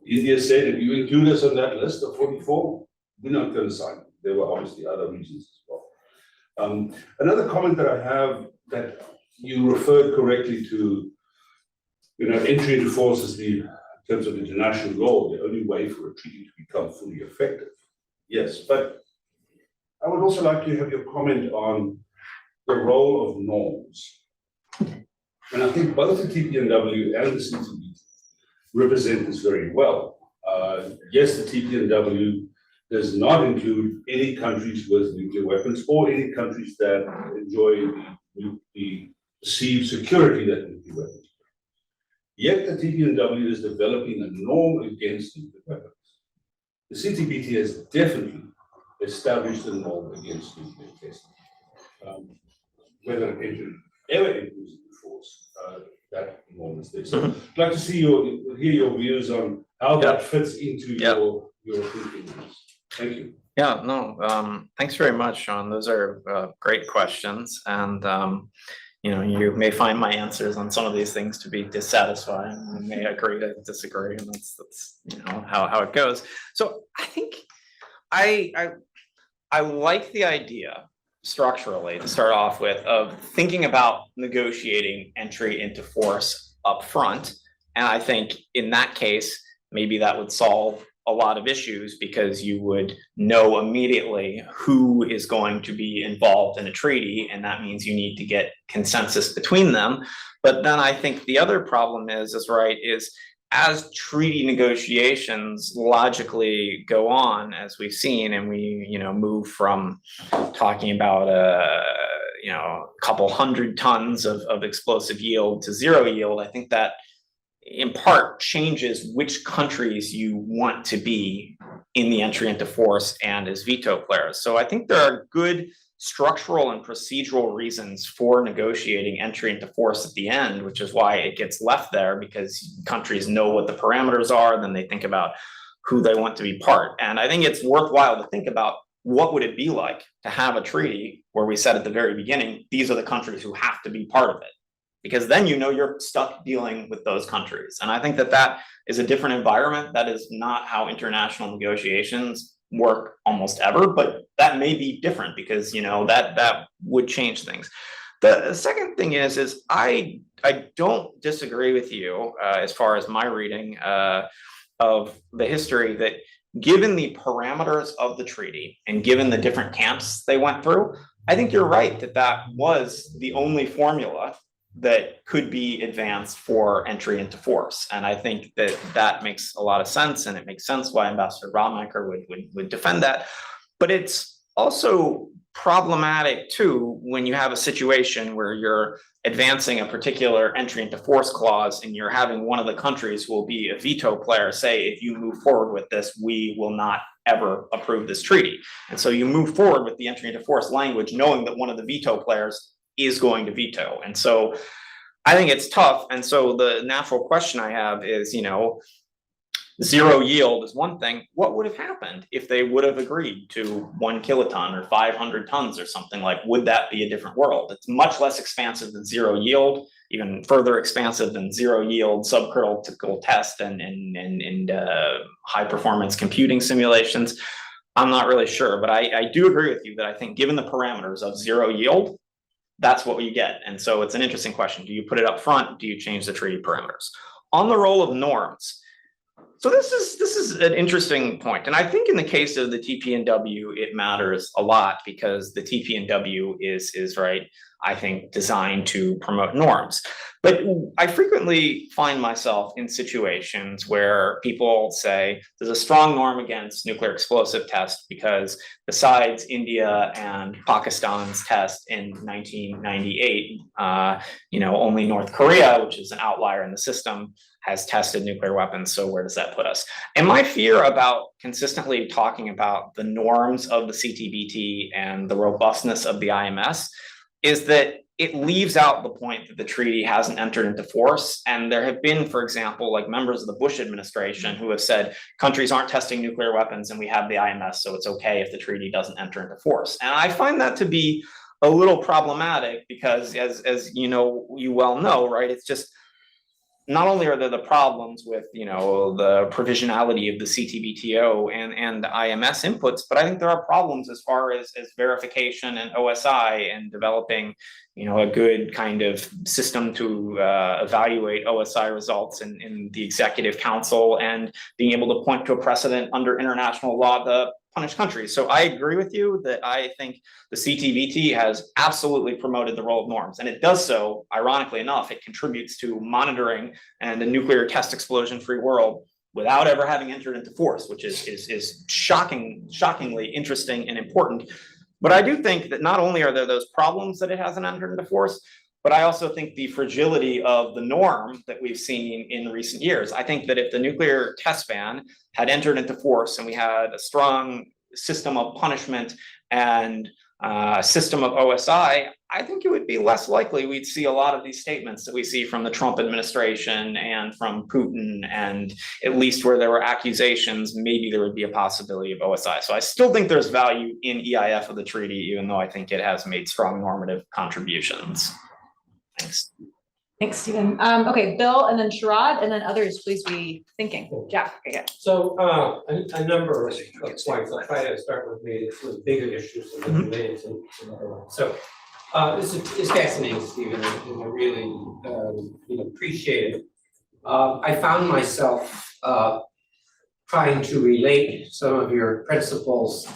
India said, if you include us on that list of 44, we're not going to sign it. There were obviously other reasons as well. Another comment that I have, that you referred correctly to, you know, entry into force is in terms of international law, the only way for a treaty to become fully effective. Yes, but I would also like to have your comment on the role of norms. And I think both the TPNW and the CTBT represent this very well. Yes, the TPNW does not include any countries with nuclear weapons or any countries that enjoy the perceived security that nuclear weapons bring. Yet the TPNW is developing a norm against nuclear weapons. The CTBT has definitely established a norm against nuclear testing. Whether it ever enters into force, that norm is there. So I'd like to hear your views on how that fits into your thinking. Thank you. Yeah, no, thanks very much, Sean. Those are great questions. And, you may find my answers on some of these things to be dissatisfying. You may agree to disagree, and that's how it goes. So I think I like the idea structurally to start off with of thinking about negotiating entry into force up front. And I think in that case, maybe that would solve a lot of issues because you would know immediately who is going to be involved in a treaty, and that means you need to get consensus between them. But then I think the other problem is as treaty negotiations logically go on, as we've seen, and we move from talking about a couple hundred tons of explosive yield to zero yield, I think that in part changes which countries you want to be in the entry into force and as veto players. So I think there are good structural and procedural reasons for negotiating entry into force at the end, which is why it gets left there, because countries know what the parameters are, then they think about who they want to be part. And I think it's worthwhile to think about what would it be like to have a treaty where we said at the very beginning, these are the countries who have to be part of it. Because then you're stuck dealing with those countries. And I think that is a different environment. That is not how international negotiations work almost ever, but that may be different because that would change things. The second thing is I don't disagree with you as far as my reading of the history, that given the parameters of the treaty and given the different camps they went through, I think you're right that was the only formula that could be advanced for entry into force. And I think that makes a lot of sense, and it makes sense why Ambassador Braumacher would defend that. But it's also problematic too when you have a situation where you're advancing a particular entry into force clause and you're having one of the countries who will be a veto player say, if you move forward with this, we will not ever approve this treaty. And so you move forward with the entry into force language knowing that one of the veto players is going to veto. And so I think it's tough. And so the natural question I have is, zero yield is one thing. What would have happened if they would have agreed to 1 kiloton or 500 tons or something? Like, would that be a different world? It's much less expansive than zero yield, even further expansive than zero yield subcritical test and high performance computing simulations. I'm not really sure, but I do agree with you that I think given the parameters of zero yield, that's what you get. And so it's an interesting question. Do you put it up front? Do you change the treaty parameters? On the role of norms. So this is an interesting point. And I think in the case of the TPNW, it matters a lot because the TPNW is right, I think, designed to promote norms. But I frequently find myself in situations where people say there's a strong norm against nuclear explosive tests because besides India and Pakistan's test in 1998, only North Korea, which is an outlier in the system, has tested nuclear weapons. So where does that put us? And my fear about consistently talking about the norms of the CTBT and the robustness of the IMS is that it leaves out the point that the treaty hasn't entered into force. And there have been, for example, like members of the Bush administration who have said countries aren't testing nuclear weapons and we have the IMS, so it's okay if the treaty doesn't enter into force. And I find that to be a little problematic because as you well know, right, it's just, not only are there the problems with, the provisionality of the CTBTO and the IMS inputs, but I think there are problems as far as verification and OSI and developing, a good kind of system to evaluate OSI results in the executive council and being able to point to a precedent under international law to punish countries. So I agree with you that I think the CTBT has absolutely promoted the role of norms, and it does so, ironically enough, it contributes to monitoring and a nuclear test explosion-free world without ever having entered into force, which is shockingly interesting and important. But I do think that not only are there those problems that it hasn't entered into force, But I also think the fragility of the norm that we've seen in recent years. I think that if the nuclear test ban had entered into force and we had a strong system of punishment and a system of OSI, I think it would be less likely we'd see a lot of these statements that we see from the Trump administration and from Putin, and at least where there were accusations, maybe there would be a possibility of OSI. So I still think there's value in EIF of the treaty, even though I think it has made strong normative contributions. Thanks. Thanks, Stephen. Okay, Bill, and then Sharad, and then others, please be thinking. Jeff, okay. So, a number of points, I'll try to start with the bigger issues and then related to another one. So, this is fascinating, Stephen, and I really, appreciate it. I found myself, trying to relate some of your principles,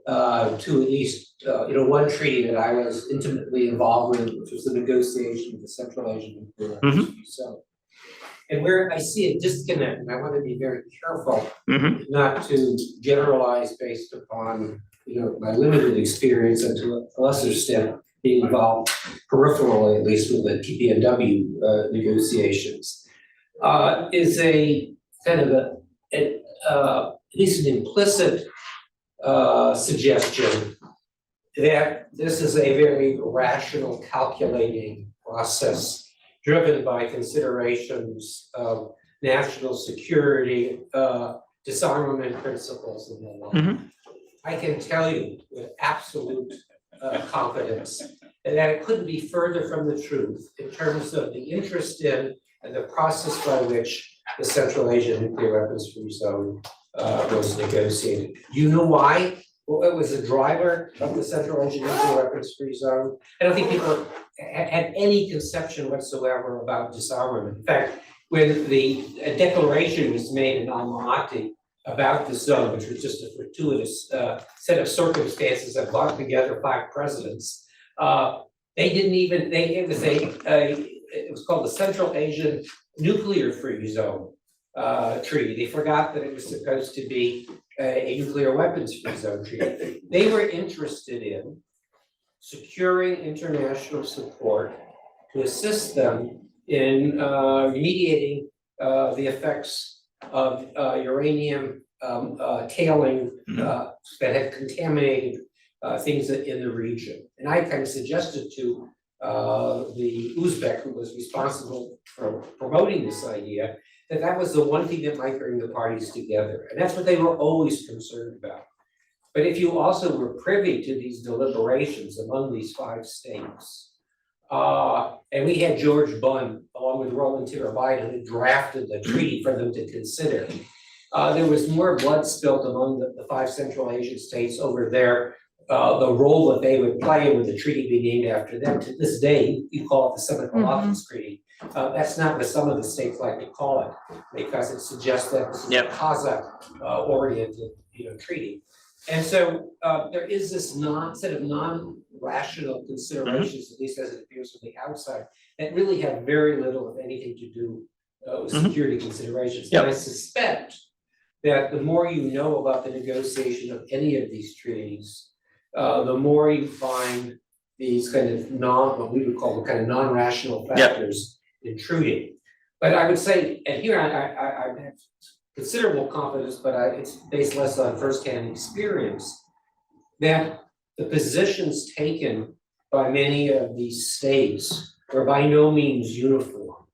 to at least, one treaty that I was intimately involved in, which was the negotiation of the Central Asian Nuclear Weapons Treaty. So, and where I see a disconnect, and I want to be very careful not to generalize based upon, my limited experience and to a lesser extent being involved peripherally, at least with the TPNW negotiations, is a kind of at least an implicit suggestion that this is a very rational, calculating process driven by considerations of national security, disarmament principles, and the like. I can tell you with absolute confidence that it couldn't be further from the truth in terms of the interest in and the process by which the Central Asian Nuclear Weapons Free Zone was negotiated. Do you know why? Well, it was a driver of the Central Asian Nuclear Weapons Free Zone. I don't think people had any conception whatsoever about disarmament. In fact, when the declaration was made in Almaty about the zone, which was just a fortuitous set of circumstances that brought together 5 presidents, they didn't even, it was called the Central Asian Nuclear Free Zone treaty. They forgot that it was supposed to be a nuclear weapons free zone treaty. They were interested in securing international support to assist them in remediating the effects of uranium tailing that had contaminated things in the region. And I kind of suggested to the Uzbek who was responsible for promoting this idea that was the one thing that might bring the parties together. And that's what they were always concerned about. But if you also were privy to these deliberations among these 5 states, and we had George Bunn, along with Roland Tirabide, who drafted the treaty for them to consider, there was more blood spilt among the 5 Central Asian states over the role that they would play with the treaty being named after them. To this day, you call it the Semipalatinsk Treaty. That's not what some of the states like to call it, because it suggests that this is a Kazakh oriented, treaty. And so there is this set of non-rational considerations, at least as it appears from the outside, that really have very little, if anything, to do with security considerations. And I suspect that the more you know about the negotiation of any of these treaties, the more you find these kind of what we would call the kind of non-rational factors intruding. But I would say, and here I have considerable confidence, but it's based less on firsthand experience, that the positions taken by many of these states were by no means uniform.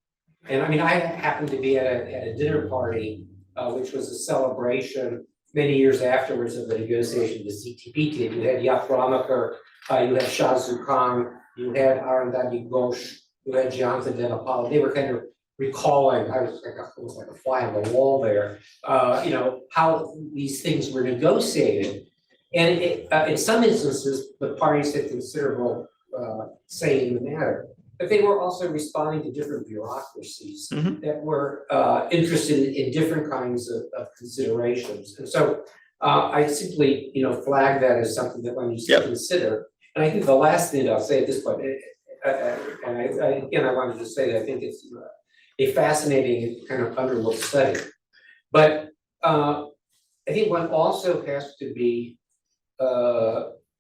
And I mean, I happened to be at a dinner party, which was a celebration many years afterwards of the negotiation of the CTBT. You had Yap Ramaker, you had Shah Zukang, you had Arundhati Ghosh, you had Jonathan Denapal. They were kind of recalling, I was like a fly on the wall there, how these things were negotiated. And in some instances, the parties had considerable say in the matter, but they were also responding to different bureaucracies that were interested in different kinds of considerations. And so I simply, flag that as something that one needs to consider. And I think the last thing I'll say at this point, I wanted to say that I think it's a fascinating and kind of underlooked study. But I think one also has to be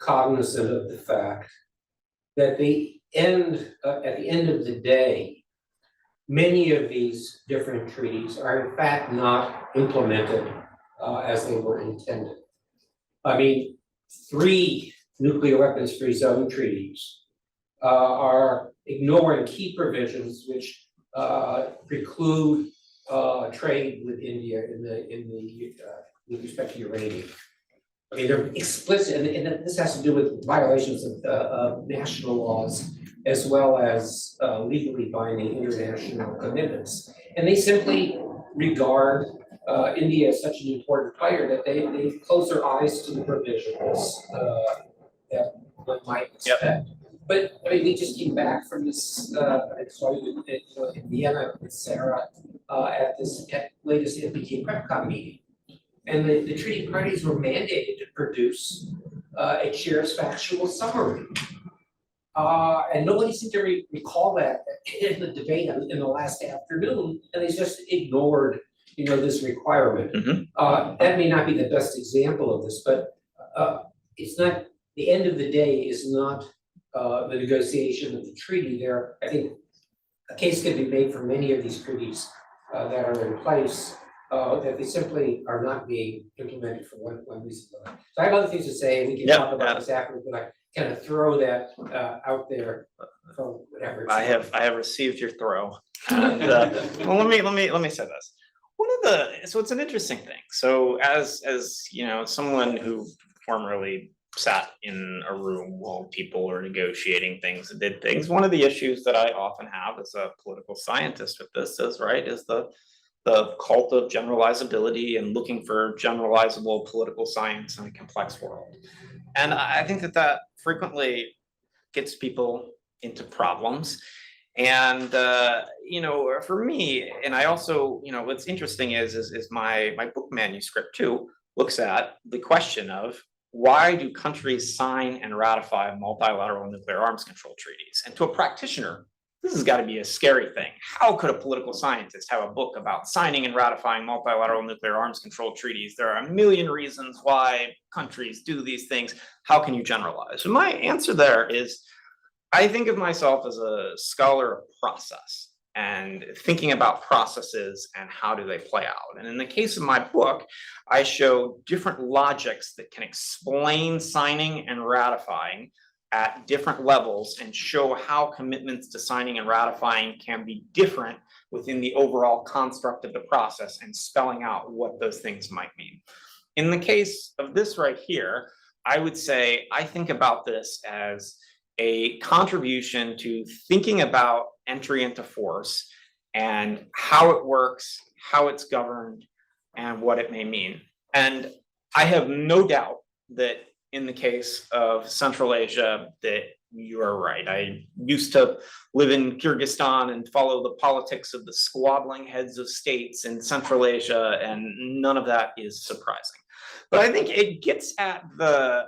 cognizant of the fact that the at the end of the day, many of these different treaties are in fact not implemented as they were intended. I mean, 3 nuclear weapons free zone treaties are ignoring key provisions which preclude trade with India with respect to uranium. I mean, they're explicit, and this has to do with violations of national laws as well as legally binding international commitments. And they simply regard India as such an important player that they close their eyes to the provisions that one might expect. But I mean, we just came back from this, in Vienna with Sarah at this latest NPT PrepCon meeting. And the treaty parties were mandated to produce a chair's factual summary. And nobody seemed to recall that in the debate in the last afternoon, and they just ignored, this requirement. That may not be the best example of this, but it's not, the end of the day is not the negotiation of the treaty there. I think a case can be made for many of these treaties that are in place that they simply are not being implemented for one reason or another. So I have other things to say, and we can talk about this afterwards, but I kind of throw that out there for whatever. I have received your throw. And well, let me say this. So it's an interesting thing. So as someone who formerly sat in a room while people were negotiating things and did things, one of the issues that I often have as a political scientist with this is the cult of generalizability and looking for generalizable political science in a complex world. And I think that frequently gets people into problems. And for me, and I also, what's interesting is my book manuscript too looks at the question of why do countries sign and ratify multilateral nuclear arms control treaties? And to a practitioner, this has got to be a scary thing. How could a political scientist have a book about signing and ratifying multilateral nuclear arms control treaties? There are a million reasons why countries do these things. How can you generalize? And my answer there is, I think of myself as a scholar of process and thinking about processes and how do they play out. And in the case of my book, I show different logics that can explain signing and ratifying at different levels and show how commitments to signing and ratifying can be different within the overall construct of the process and spelling out what those things might mean. In the case of this right here, I would say I think about this as a contribution to thinking about entry into force and how it works, how it's governed, and what it may mean. And I have no doubt that in the case of Central Asia, that you are right. I used to live in Kyrgyzstan and follow the politics of the squabbling heads of states in Central Asia, and none of that is surprising. But I think it gets at the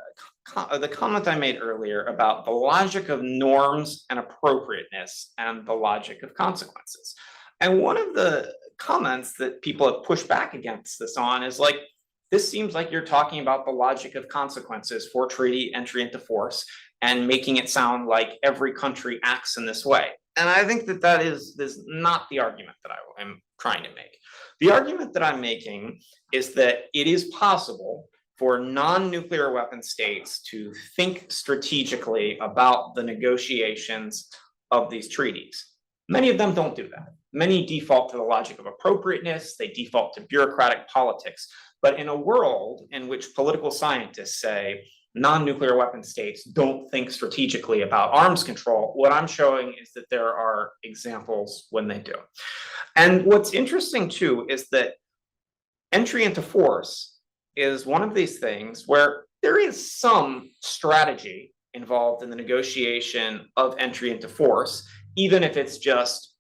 comment I made earlier about the logic of norms and appropriateness and the logic of consequences. And one of the comments that people have pushed back against this on is like, this seems like you're talking about the logic of consequences for treaty entry into force and making it sound like every country acts in this way. And I think that is not the argument that I am trying to make. The argument that I'm making is that it is possible for non-nuclear weapon states to think strategically about the negotiations of these treaties. Many of them don't do that. Many default to the logic of appropriateness, they default to bureaucratic politics. But in a world in which political scientists say non-nuclear weapon states don't think strategically about arms control, what I'm showing is that there are examples when they do. And what's interesting too is that entry into force is one of these things where there is some strategy involved in the negotiation of entry into force, even if it's just,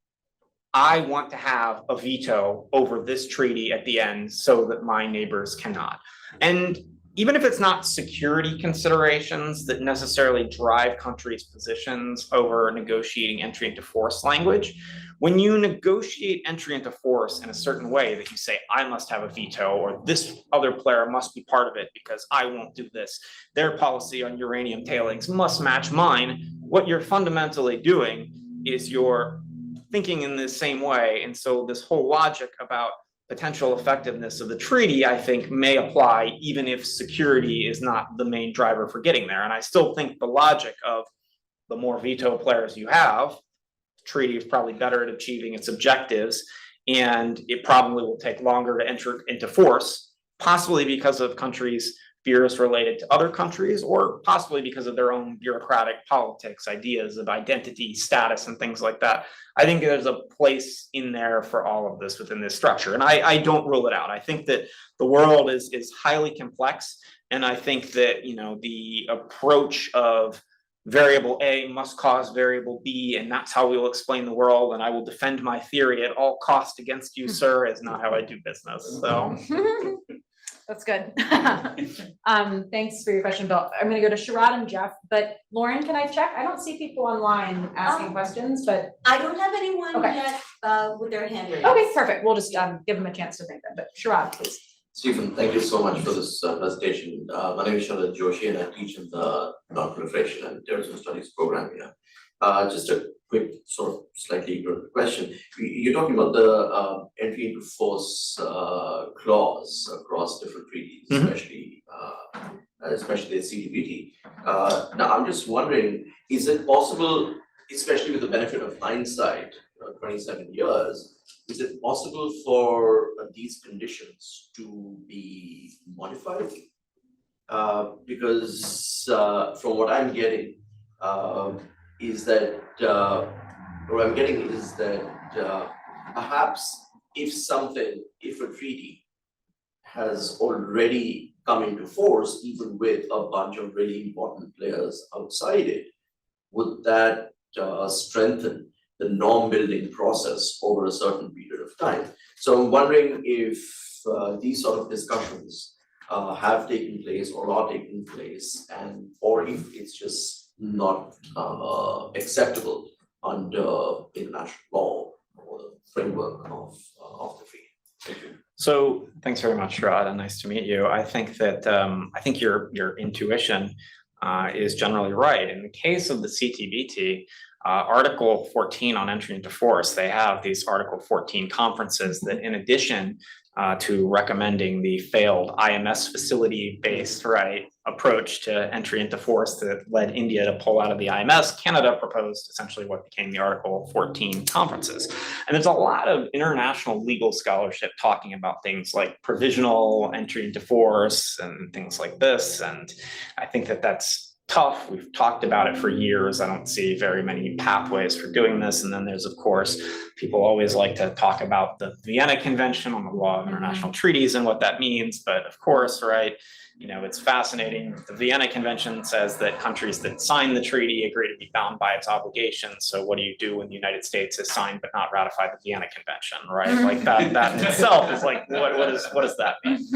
I want to have a veto over this treaty at the end so that my neighbors cannot. And even if it's not security considerations that necessarily drive countries' positions over negotiating entry into force language, when you negotiate entry into force in a certain way that you say, I must have a veto, or this other player must be part of it because I won't do this, their policy on uranium tailings must match mine, what you're fundamentally doing is you're thinking in the same way. And so this whole logic about potential effectiveness of the treaty, I think, may apply even if security is not the main driver for getting there. And I still think the logic of the more veto players you have, the treaty is probably better at achieving its objectives, and it probably will take longer to enter into force, possibly because of countries' fears related to other countries, or possibly because of their own bureaucratic politics, ideas of identity, status, and things like that. I think there's a place in there for all of this within this structure. And I don't rule it out. I think that the world is highly complex. And I think that, you know, the approach of variable A must cause variable B, and that's how we will explain the world, and I will defend my theory at all costs against you, sir, is not how I do business. So That's good. Thanks for your question, Bill. I'm gonna go to Sharad and Jeff, but Lauren, can I check? I don't see people online asking questions, but, I don't have anyone Okay. yet, with their hand raised. okay, perfect. We'll just, give them a chance to think then, but Sharad, please. Stephen, thank you so much for this presentation. My name is Sharad Joshi and I teach in the Nonproliferation and Terrorism Studies program here. Just a quick sort of slightly ignorant question. You're talking about the entry into force clause across different treaties, especially the CTBT. Now, I'm just wondering, is it possible, especially with the benefit of hindsight, 27 years, is it possible for these conditions to be modified? Because from what I'm getting, is that perhaps if a treaty has already come into force, even with a bunch of really important players outside it, would that strengthen the norm building process over a certain period of time? So I'm wondering if these sort of discussions have taken place or are taking place, and or if it's just not acceptable under international law or the framework of the treaty. Thank you. So thanks very much, Rod, and nice to meet you. I think that your intuition is generally right. In the case of the CTBT, Article 14 on entry into force, they have these Article 14 conferences that, in addition to recommending the failed IMS facility-based approach to entry into force that led India to pull out of the IMS, Canada proposed essentially what became the Article 14 conferences. And there's a lot of international legal scholarship talking about things like provisional entry into force and things like this. And I think that that's tough. We've talked about it for years. I don't see very many pathways for doing this. And then there's, of course, people always like to talk about the Vienna Convention on the law of international treaties and what that means. But of course, you know, it's fascinating. The Vienna Convention says that countries that sign the treaty agree to be bound by its obligations. So what do you do when the United States has signed but not ratified the Vienna Convention, right? Like that in itself is like, what does that mean?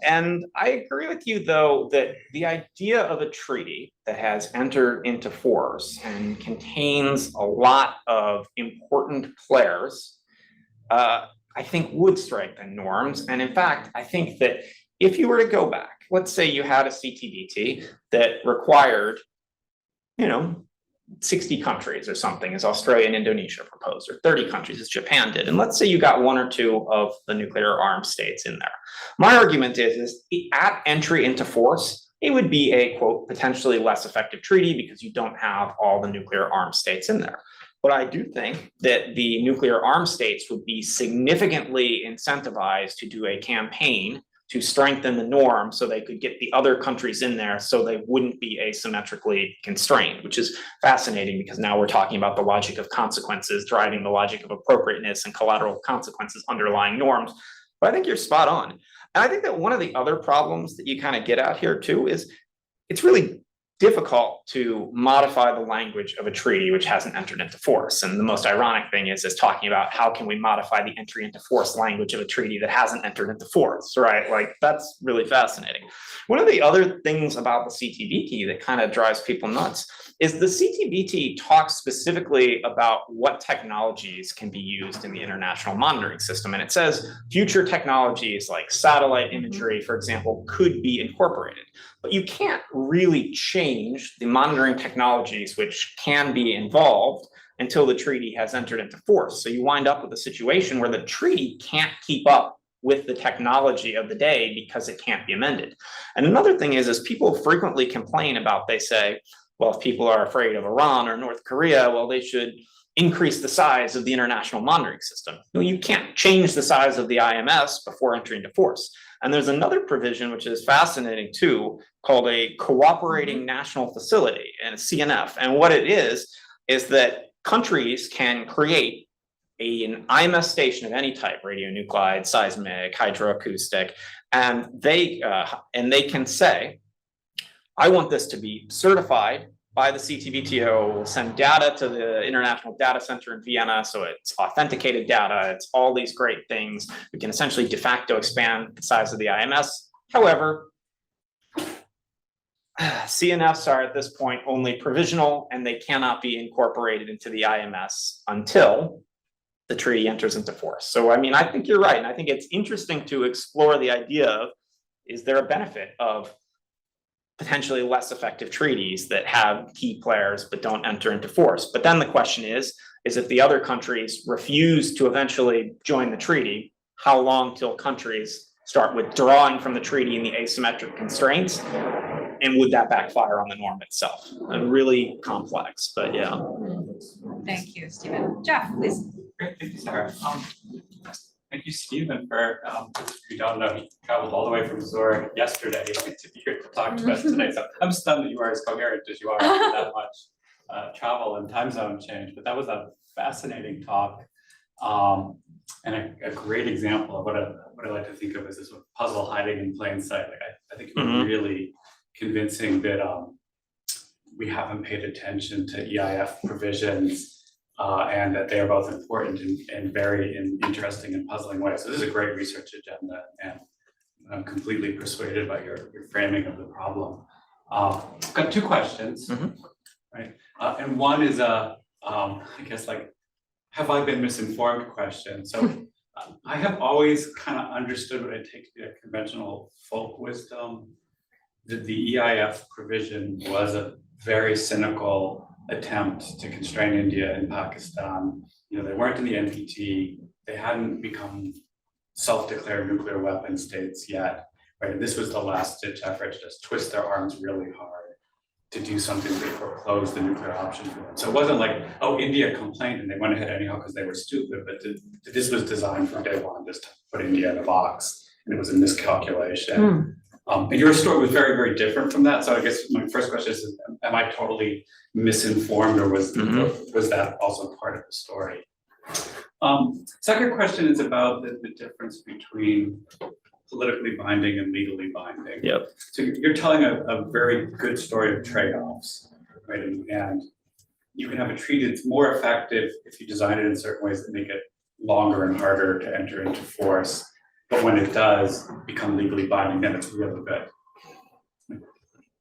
And I agree with you, though, that the idea of a treaty that has entered into force and contains a lot of important players, I think would strengthen norms. And in fact, I think that if you were to go back, let's say you had a CTBT that required, 60 countries or something, as Australia and Indonesia proposed, or 30 countries as Japan did. And let's say you got one or two of the nuclear armed states in there. My argument is at entry into force, it would be a, quote, potentially less effective treaty because you don't have all the nuclear armed states in there. But I do think that the nuclear armed states would be significantly incentivized to do a campaign to strengthen the norm so they could get the other countries in there so they wouldn't be asymmetrically constrained, which is fascinating because now we're talking about the logic of consequences driving the logic of appropriateness and collateral consequences underlying norms. But I think you're spot on. And I think that one of the other problems that you kind of get out here too is it's really difficult to modify the language of a treaty which hasn't entered into force. And the most ironic thing is talking about how can we modify the entry into force language of a treaty that hasn't entered into force, right? Like, that's really fascinating. One of the other things about the CTBT that kind of drives people nuts is the CTBT talks specifically about what technologies can be used in the international monitoring system. And it says future technologies like satellite imagery, for example, could be incorporated. But you can't really change the monitoring technologies which can be involved until the treaty has entered into force. So you wind up with a situation where the treaty can't keep up with the technology of the day because it can't be amended. And another thing is people frequently complain about, they say, well, if people are afraid of Iran or North Korea, well, they should increase the size of the international monitoring system. No, you can't change the size of the IMS before entering into force. And there's another provision which is fascinating too, called a cooperating national facility, and a CNF. And what it is that countries can create an IMS station of any type, radionuclide, seismic, hydroacoustic, and they can say, I want this to be certified by the CTBTO. We'll send data to the International Data Center in Vienna, so it's authenticated data, it's all these great things. We can essentially de facto expand the size of the IMS. However, CNFs are at this point only provisional, and they cannot be incorporated into the IMS until the treaty enters into force. So, I mean, I think you're right, and I think it's interesting to explore the idea of, is there a benefit of potentially less effective treaties that have key players but don't enter into force? But then the question is if the other countries refuse to eventually join the treaty, how long till countries start withdrawing from the treaty in the asymmetric constraints? And would that backfire on the norm itself? Really complex, but yeah. Thank you, Stephen. Jeff, please. Great, thank you, Sarah. Thank you, Stephen, for, if you don't know, he traveled all the way from Zurich yesterday to be here to talk to us today. So I'm stunned that you are as coherent as you are after that much travel and time zone change, but that was a fascinating talk. And a great example of what I like to think of as this sort of puzzle hiding in plain sight. Like I think it was really convincing that we haven't paid attention to EIF provisions and that they are both important and very interesting and puzzling ways. So this is a great research agenda, and I'm completely persuaded by your framing of the problem. I've got two questions, right? And one is I guess like, have I been misinformed question? So I have always kind of understood what I take to be a conventional folk wisdom, that the EIF provision was a very cynical attempt to constrain India and Pakistan. You know, they weren't in the NPT, they hadn't become self-declared nuclear weapon states yet, right? This was the last ditch effort to just twist their arms really hard to do something to foreclose the nuclear option for them. So it wasn't like, oh, India complained and they went ahead anyhow because they were stupid, but this was designed from day one just to put India in a box, and it was a miscalculation. And your story was very, very different from that. So I guess my first question is, am I totally misinformed, or was that also part of the story? Second question is about the difference between politically binding and legally binding. Yep. So you're telling a very good story of trade-offs, right? And you can have a treaty that's more effective if you design it in certain ways that make it longer and harder to enter into force. But when it does become legally binding, then it's really good.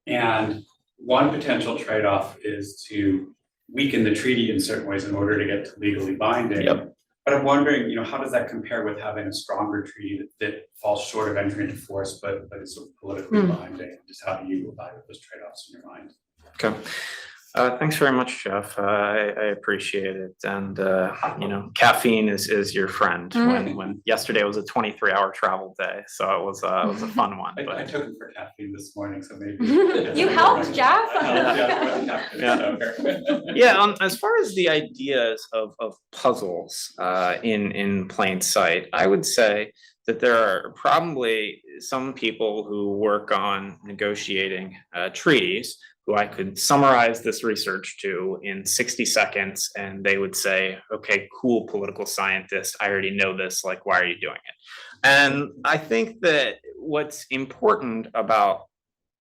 And one potential trade-off is to weaken the treaty in certain ways in order to get to legally binding. Yep. But I'm wondering, you know, how does that compare with having a stronger treaty that falls short of entering into force, but is sort of politically binding? Just how do you evaluate those trade-offs in your mind? Okay. Thanks very much, Jeff. I appreciate it. And, you know, caffeine is your friend. When yesterday was a 23-hour travel day, so it was a fun one. I But took it for caffeine this morning, so maybe. You helped, Jeff? yeah, as far as the ideas of puzzles in plain sight, I would say that there are probably some people who work on negotiating treaties who I could summarize this research to in 60 seconds, and they would say, okay, cool, political scientist, I already know this, like, why are you doing it? And I think that what's important about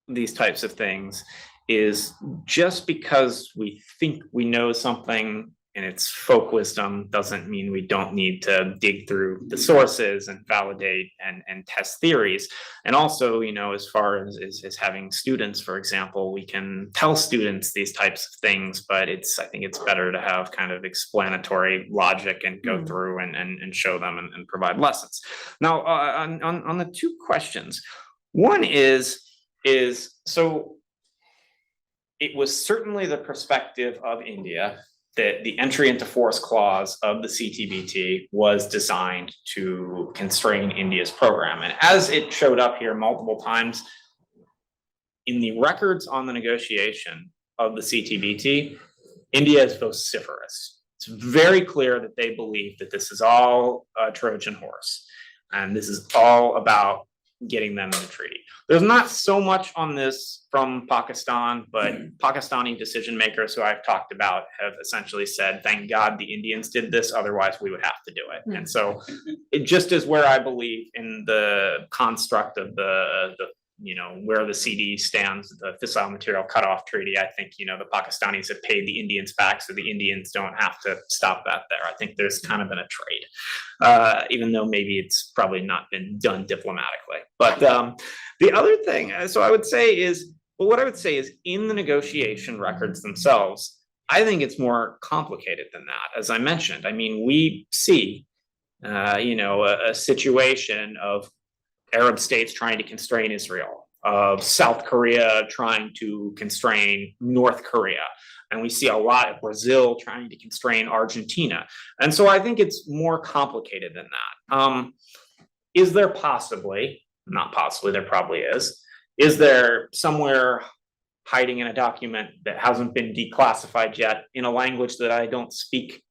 these types of things is just because we think we know something and it's folk wisdom doesn't mean we don't need to dig through the sources and validate and test theories. And also, as far as having students, for example, we can tell students these types of things, but I think it's better to have kind of explanatory logic and go through and show them and provide lessons. Now, on the two questions, one is so it was certainly the perspective of India that the entry into force clause of the CTBT was designed to constrain India's program. And as it showed up here multiple times, in the records on the negotiation of the CTBT, India is vociferous. It's very clear that they believe that this is all a Trojan horse, and this is all about getting them in the treaty. There's not so much on this from Pakistan, but Pakistani decision makers who I've talked about have essentially said, thank God the Indians did this, otherwise we would have to do it. And so it just is where I believe in the construct of the where the CD stands, the fissile material cutoff treaty. I think, the Pakistanis have paid the Indians back, so the Indians don't have to stop that there. I think there's kind of been a trade, even though maybe it's probably not been done diplomatically. But the other thing, so I would say is, what I would say is in the negotiation records themselves, I think it's more complicated than that. As I mentioned, I mean, we see, a situation of Arab states trying to constrain Israel, of South Korea trying to constrain North Korea. And we see a lot of Brazil trying to constrain Argentina. And so I think it's more complicated than that. Is there possibly, not possibly, there probably is there somewhere hiding in a document that hasn't been declassified yet in a language that I don't speak,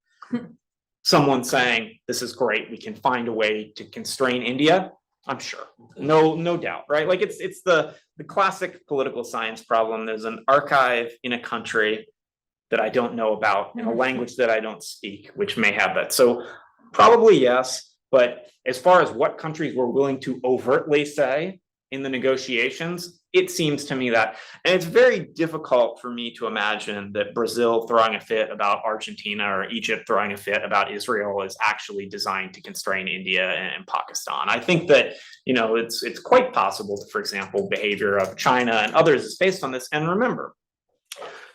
someone saying, this is great, we can find a way to constrain India? I'm sure, no doubt, right? Like it's the classic political science problem. There's an archive in a country that I don't know about in a language that I don't speak, which may have that. So probably yes, but as far as what countries were willing to overtly say in the negotiations, it seems to me that, and it's very difficult for me to imagine that Brazil throwing a fit about Argentina or Egypt throwing a fit about Israel is actually designed to constrain India and Pakistan. I think that, it's quite possible that, for example, behavior of China and others is based on this. And remember,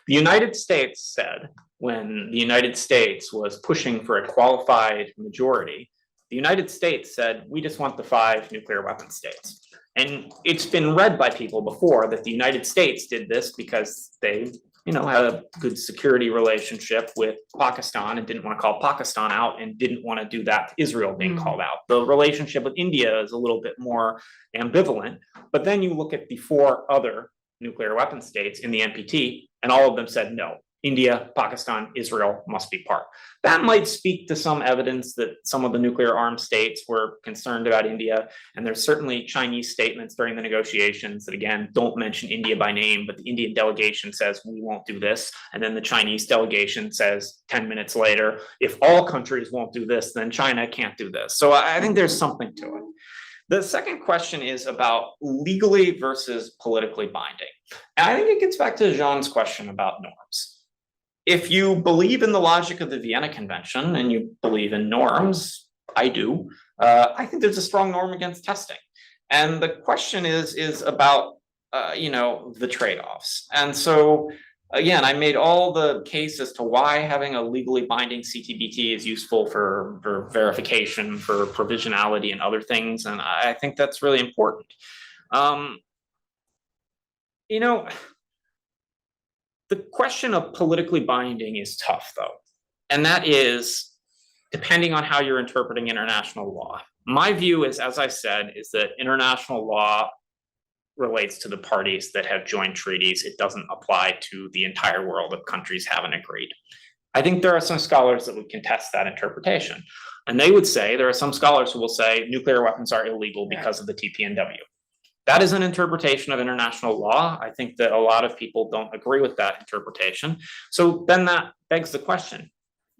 the United States said, when the United States was pushing for a qualified majority, the United States said, we just want the 5 nuclear weapon states. And it's been read by people before that the United States did this because they, had a good security relationship with Pakistan and didn't want to call Pakistan out and didn't want to do that to Israel being called out. The relationship with India is a little bit more ambivalent, but then you look at the 4 other nuclear weapon states in the NPT, and all of them said no. India, Pakistan, Israel must be part. That might speak to some evidence that some of the nuclear armed states were concerned about India. And there's certainly Chinese statements during the negotiations that, again, don't mention India by name, but the Indian delegation says, we won't do this. And then the Chinese delegation says 10 minutes later, if all countries won't do this, then China can't do this. So I think there's something to it. The second question is about legally versus politically binding. And I think it gets back to Jean's question about norms. If you believe in the logic of the Vienna Convention and you believe in norms, I do, I think there's a strong norm against testing. And the question is about, the trade-offs. And so, again, I made all the case as to why having a legally binding CTBT is useful for verification, for provisionality and other things. And I think that's really important. The question of politically binding is tough, though. And that is depending on how you're interpreting international law. My view is, as I said, is that international law relates to the parties that have joined treaties. It doesn't apply to the entire world of countries haven't agreed. I think there are some scholars that would contest that interpretation. And they would say, there are some scholars who will say nuclear weapons are illegal because of the TPNW. That is an interpretation of international law. I think that a lot of people don't agree with that interpretation. So then that begs the question,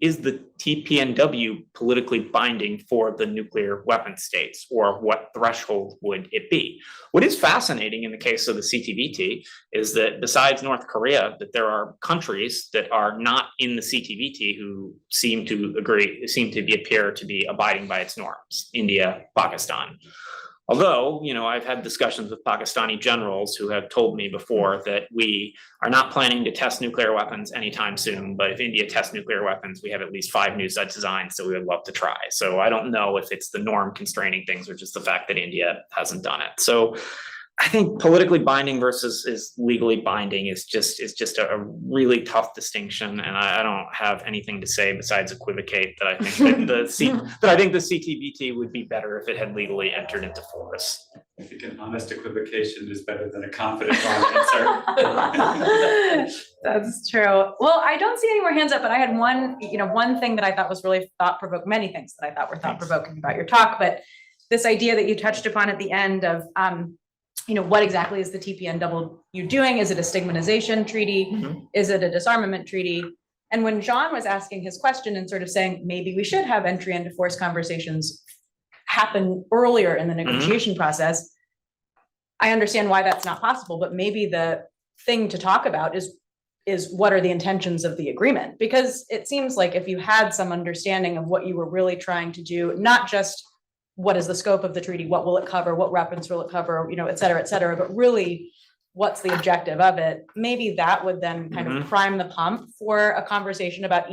is the TPNW politically binding for the nuclear weapon states, or what threshold would it be? What is fascinating in the case of the CTBT is that besides North Korea, that there are countries that are not in the CTBT who seem to appear to be abiding by its norms. India, Pakistan. Although, I've had discussions with Pakistani generals who have told me before that we are not planning to test nuclear weapons anytime soon, but if India tests nuclear weapons, we have at least 5 new designs that we would love to try. So I don't know if it's the norm constraining things or just the fact that India hasn't done it. So I think politically binding versus is legally binding is just a really tough distinction, and I don't have anything to say besides equivocate that I think that the CTBT would be better if it had legally entered into force. I think an honest equivocation is better than a confident wrong answer. That's true. Well, I don't see any more hands up, but I had one thing that I thought was really thought-provoking, many things that I thought were thought-provoking about your talk, but this idea that you touched upon at the end of what exactly is the TPNW doing? Is it a stigmatization treaty? Mm-hmm. Is it a disarmament treaty? And when Jean was asking his question and sort of saying, maybe we should have entry into force conversations happen earlier in the negotiation process, I understand why that's not possible, but maybe the thing to talk about is what are the intentions of the agreement? Because it seems like if you had some understanding of what you were really trying to do, not just what is the scope of the treaty, what will it cover, what weapons will it cover, et cetera, but really what's the objective of it, maybe that would then kind of prime the pump for a conversation about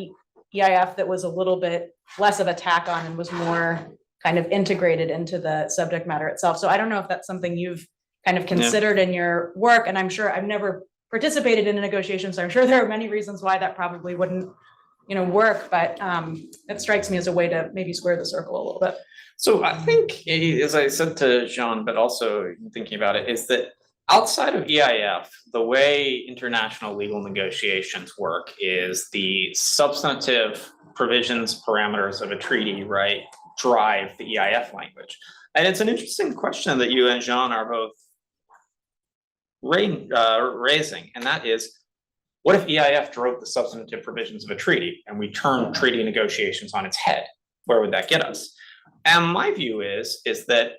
EIF that was a little bit less of a tack on and was more kind of integrated into the subject matter itself. So I don't know if that's something you've kind of considered in your work, and I'm sure I've never participated in a negotiation, so I'm sure there are many reasons why that probably wouldn't work, but it strikes me as a way to maybe square the circle a little bit. So I think, as I said to Jean, but also thinking about it, is that outside of EIF, the way international legal negotiations work is the substantive provisions, parameters of a treaty, right, drive the EIF language. And it's an interesting question that you and Jean are both raising, and that is, what if EIF drove the substantive provisions of a treaty and we turned treaty negotiations on its head? Where would that get us? And my view is that,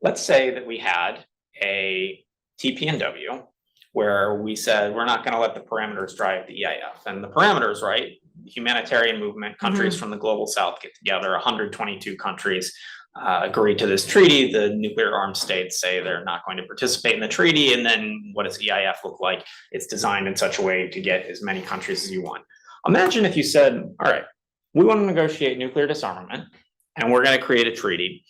let's say that we had a TPNW where we said, we're not gonna let the parameters drive the EIF. And the parameters, right, humanitarian movement, countries from the global south get together, 122 countries agree to this treaty. The nuclear armed states say they're not going to participate in the treaty. And then what does EIF look like? It's designed in such a way to get as many countries as you want. Imagine if you said, all right, we want to negotiate nuclear disarmament, and we're going to create a treaty.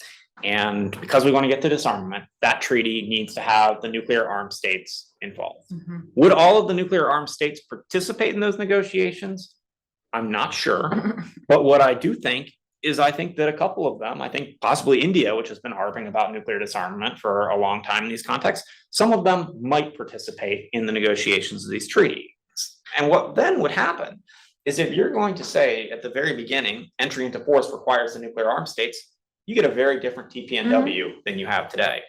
And because we want to get to disarmament, that treaty needs to have the nuclear armed states involved. Would all of the nuclear armed states participate in those negotiations? I'm not sure. But what I do think is I think that a couple of them, I think possibly India, which has been harping about nuclear disarmament for a long time in these contexts, some of them might participate in the negotiations of these treaties. And what then would happen is if you're going to say at the very beginning, entry into force requires the nuclear armed states, you get a very different TPNW than you have today.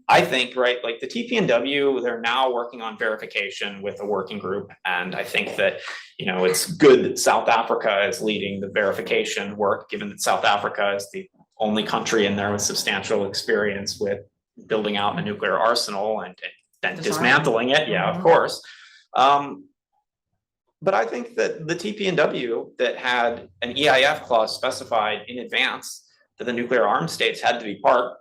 I think, right, like the TPNW, they're now working on verification with a working group. And I think that, it's good that South Africa is leading the verification work, given that South Africa is the only country in there with substantial experience with building out a nuclear arsenal and then dismantling it. Yeah, of course. But I think that the TPNW that had an EIF clause specified in advance that the nuclear armed states had to be part,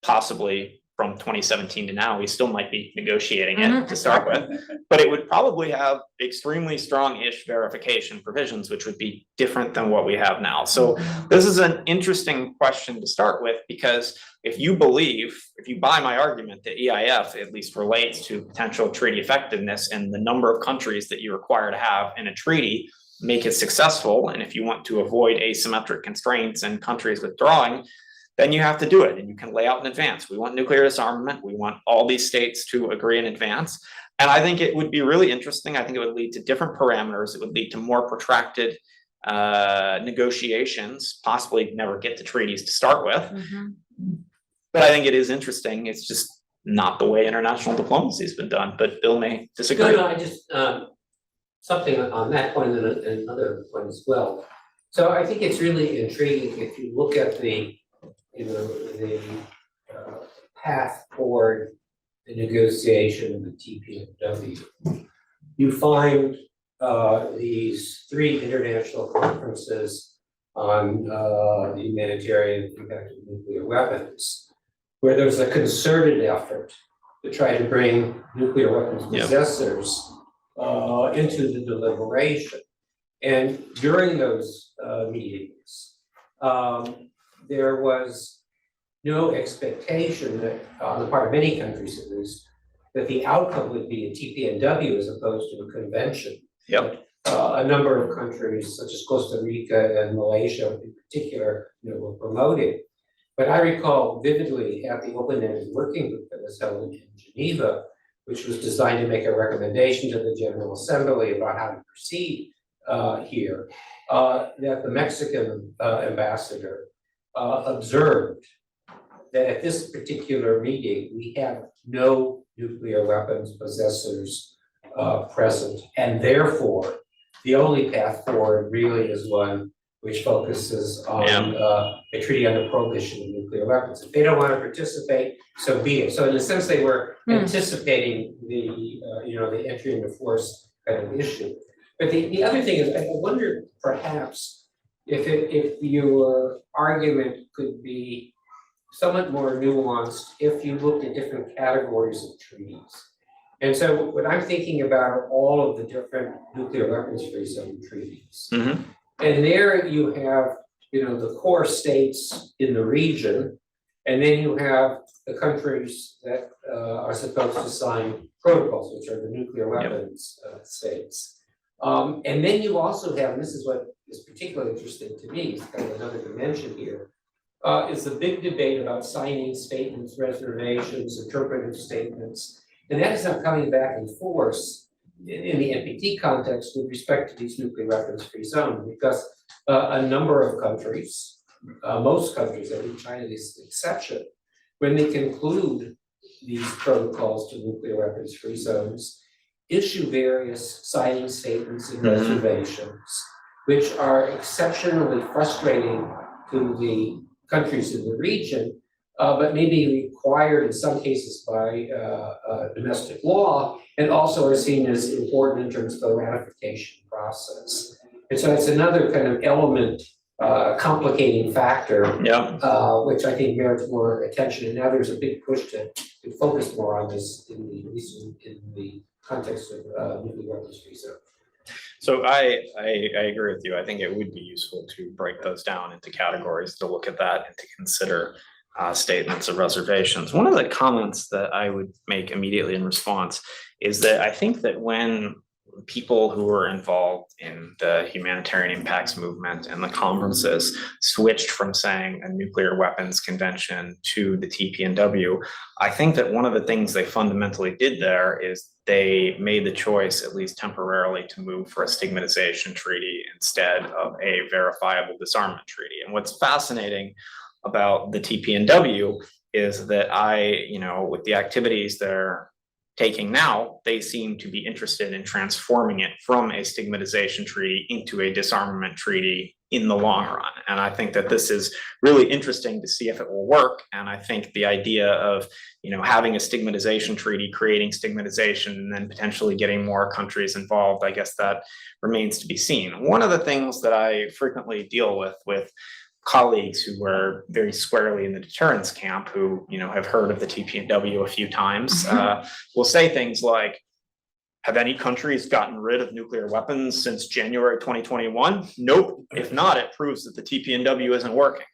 possibly from 2017 to now, we still might be negotiating it to start with, but it would probably have extremely strong-ish verification provisions, which would be different than what we have now. So this is an interesting question to start with, because if you buy my argument that EIF at least relates to potential treaty effectiveness and the number of countries that you require to have in a treaty, make it successful. And if you want to avoid asymmetric constraints and countries withdrawing, then you have to do it. And you can lay out in advance. We want nuclear disarmament. We want all these states to agree in advance. And I think it would be really interesting. I think it would lead to different parameters. It would lead to more protracted negotiations, possibly never get to treaties to start with. But I think it is interesting. It's just not the way international diplomacy has been done. But Bill may disagree. No, I just, something on that point and another point as well. So I think it's really intriguing if you look at the, the path toward the negotiation of the TPNW. You find these 3 international conferences on the humanitarian impact of nuclear weapons, where there's a concerted effort to try to bring nuclear weapons possessors into the deliberation. And during those meetings, there was no expectation that, on the part of many countries at least, that the outcome would be a TPNW as opposed to a convention. Yep. A number of countries, such as Costa Rica and Malaysia in particular, were promoting. But I recall vividly at the open-ended working group that was held in Geneva, which was designed to make a recommendation to the General Assembly about how to proceed here, that the Mexican ambassador observed that at this particular meeting, we have no nuclear weapons possessors present, and therefore, the only path forward really is one which focuses on a treaty on the prohibition of nuclear weapons. If they don't want to participate, so be it. So in a sense, they were anticipating the the entry into force kind of issue. But the other thing is, I wonder perhaps if your argument could be somewhat more nuanced if you looked at different categories of treaties. And so what I'm thinking about are all of the different nuclear weapons free zone treaties. Mm-hmm. And there you have, the core states in the region, and then you have the countries that are supposed to sign protocols, which are the nuclear weapons states. And then you also have, and this is what is particularly interesting to me, it's kind of another dimension here, is the big debate about signing statements, reservations, interpretive statements. And that is now coming back in force in the NPT context with respect to these nuclear weapons free zones, because a number of countries, most countries, I think China is the exception, when they conclude these protocols to nuclear weapons free zones, issue various signing statements and reservations, which are exceptionally frustrating to the countries in the region, but may be required in some cases by domestic law, and also are seen as important in terms of the ratification process. And so it's another kind of element, complicating factor, which I think merits more attention. And now there's a big push to focus more on this in the context of nuclear weapons free zone. So I agree with you. I think it would be useful to break those down into categories, to look at that and to consider statements of reservations. One of the comments that I would make immediately in response is that I think that when people who were involved in the humanitarian impacts movement and the conferences switched from saying a nuclear weapons convention to the TPNW, I think that one of the things they fundamentally did there is they made the choice, at least temporarily, to move for a stigmatization treaty instead of a verifiable disarmament treaty. And what's fascinating about the TPNW is that with the activities they're taking now, they seem to be interested in transforming it from a stigmatization treaty into a disarmament treaty in the long run. And I think that this is really interesting to see if it will work. And I think the idea of, having a stigmatization treaty, creating stigmatization, and then potentially getting more countries involved, I guess that remains to be seen. One of the things that I frequently deal with colleagues who were very squarely in the deterrence camp, who have heard of the TPNW a few times, will say things like, have any countries gotten rid of nuclear weapons since January 2021? Nope. If not, it proves that the TPNW isn't working.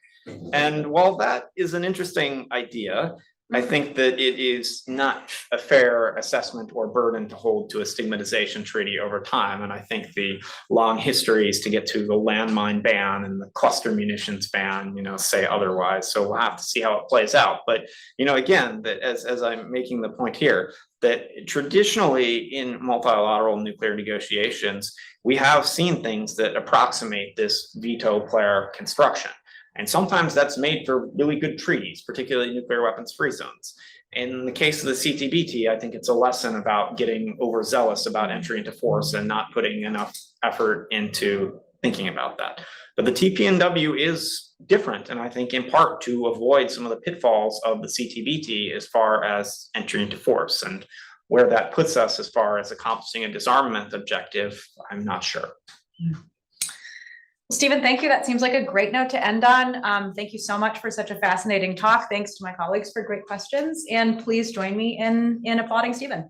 And while that is an interesting idea, I think that it is not a fair assessment or burden to hold to a stigmatization treaty over time. And I think the long histories to get to the landmine ban and the cluster munitions ban, say otherwise. So we'll have to see how it plays out. But, again, that as I'm making the point here, that traditionally in multilateral nuclear negotiations, we have seen things that approximate this veto player construction. And sometimes that's made for really good treaties, particularly nuclear weapons free zones. In the case of the CTBT, I think it's a lesson about getting overzealous about entry into force and not putting enough effort into thinking about that. But the TPNW is different, and I think in part to avoid some of the pitfalls of the CTBT as far as entry into force, and where that puts us as far as accomplishing a disarmament objective, I'm not sure. Stephen, thank you. That seems like a great note to end on. Thank you so much for such a fascinating talk. Thanks to my colleagues for great questions, and please join me in applauding Stephen.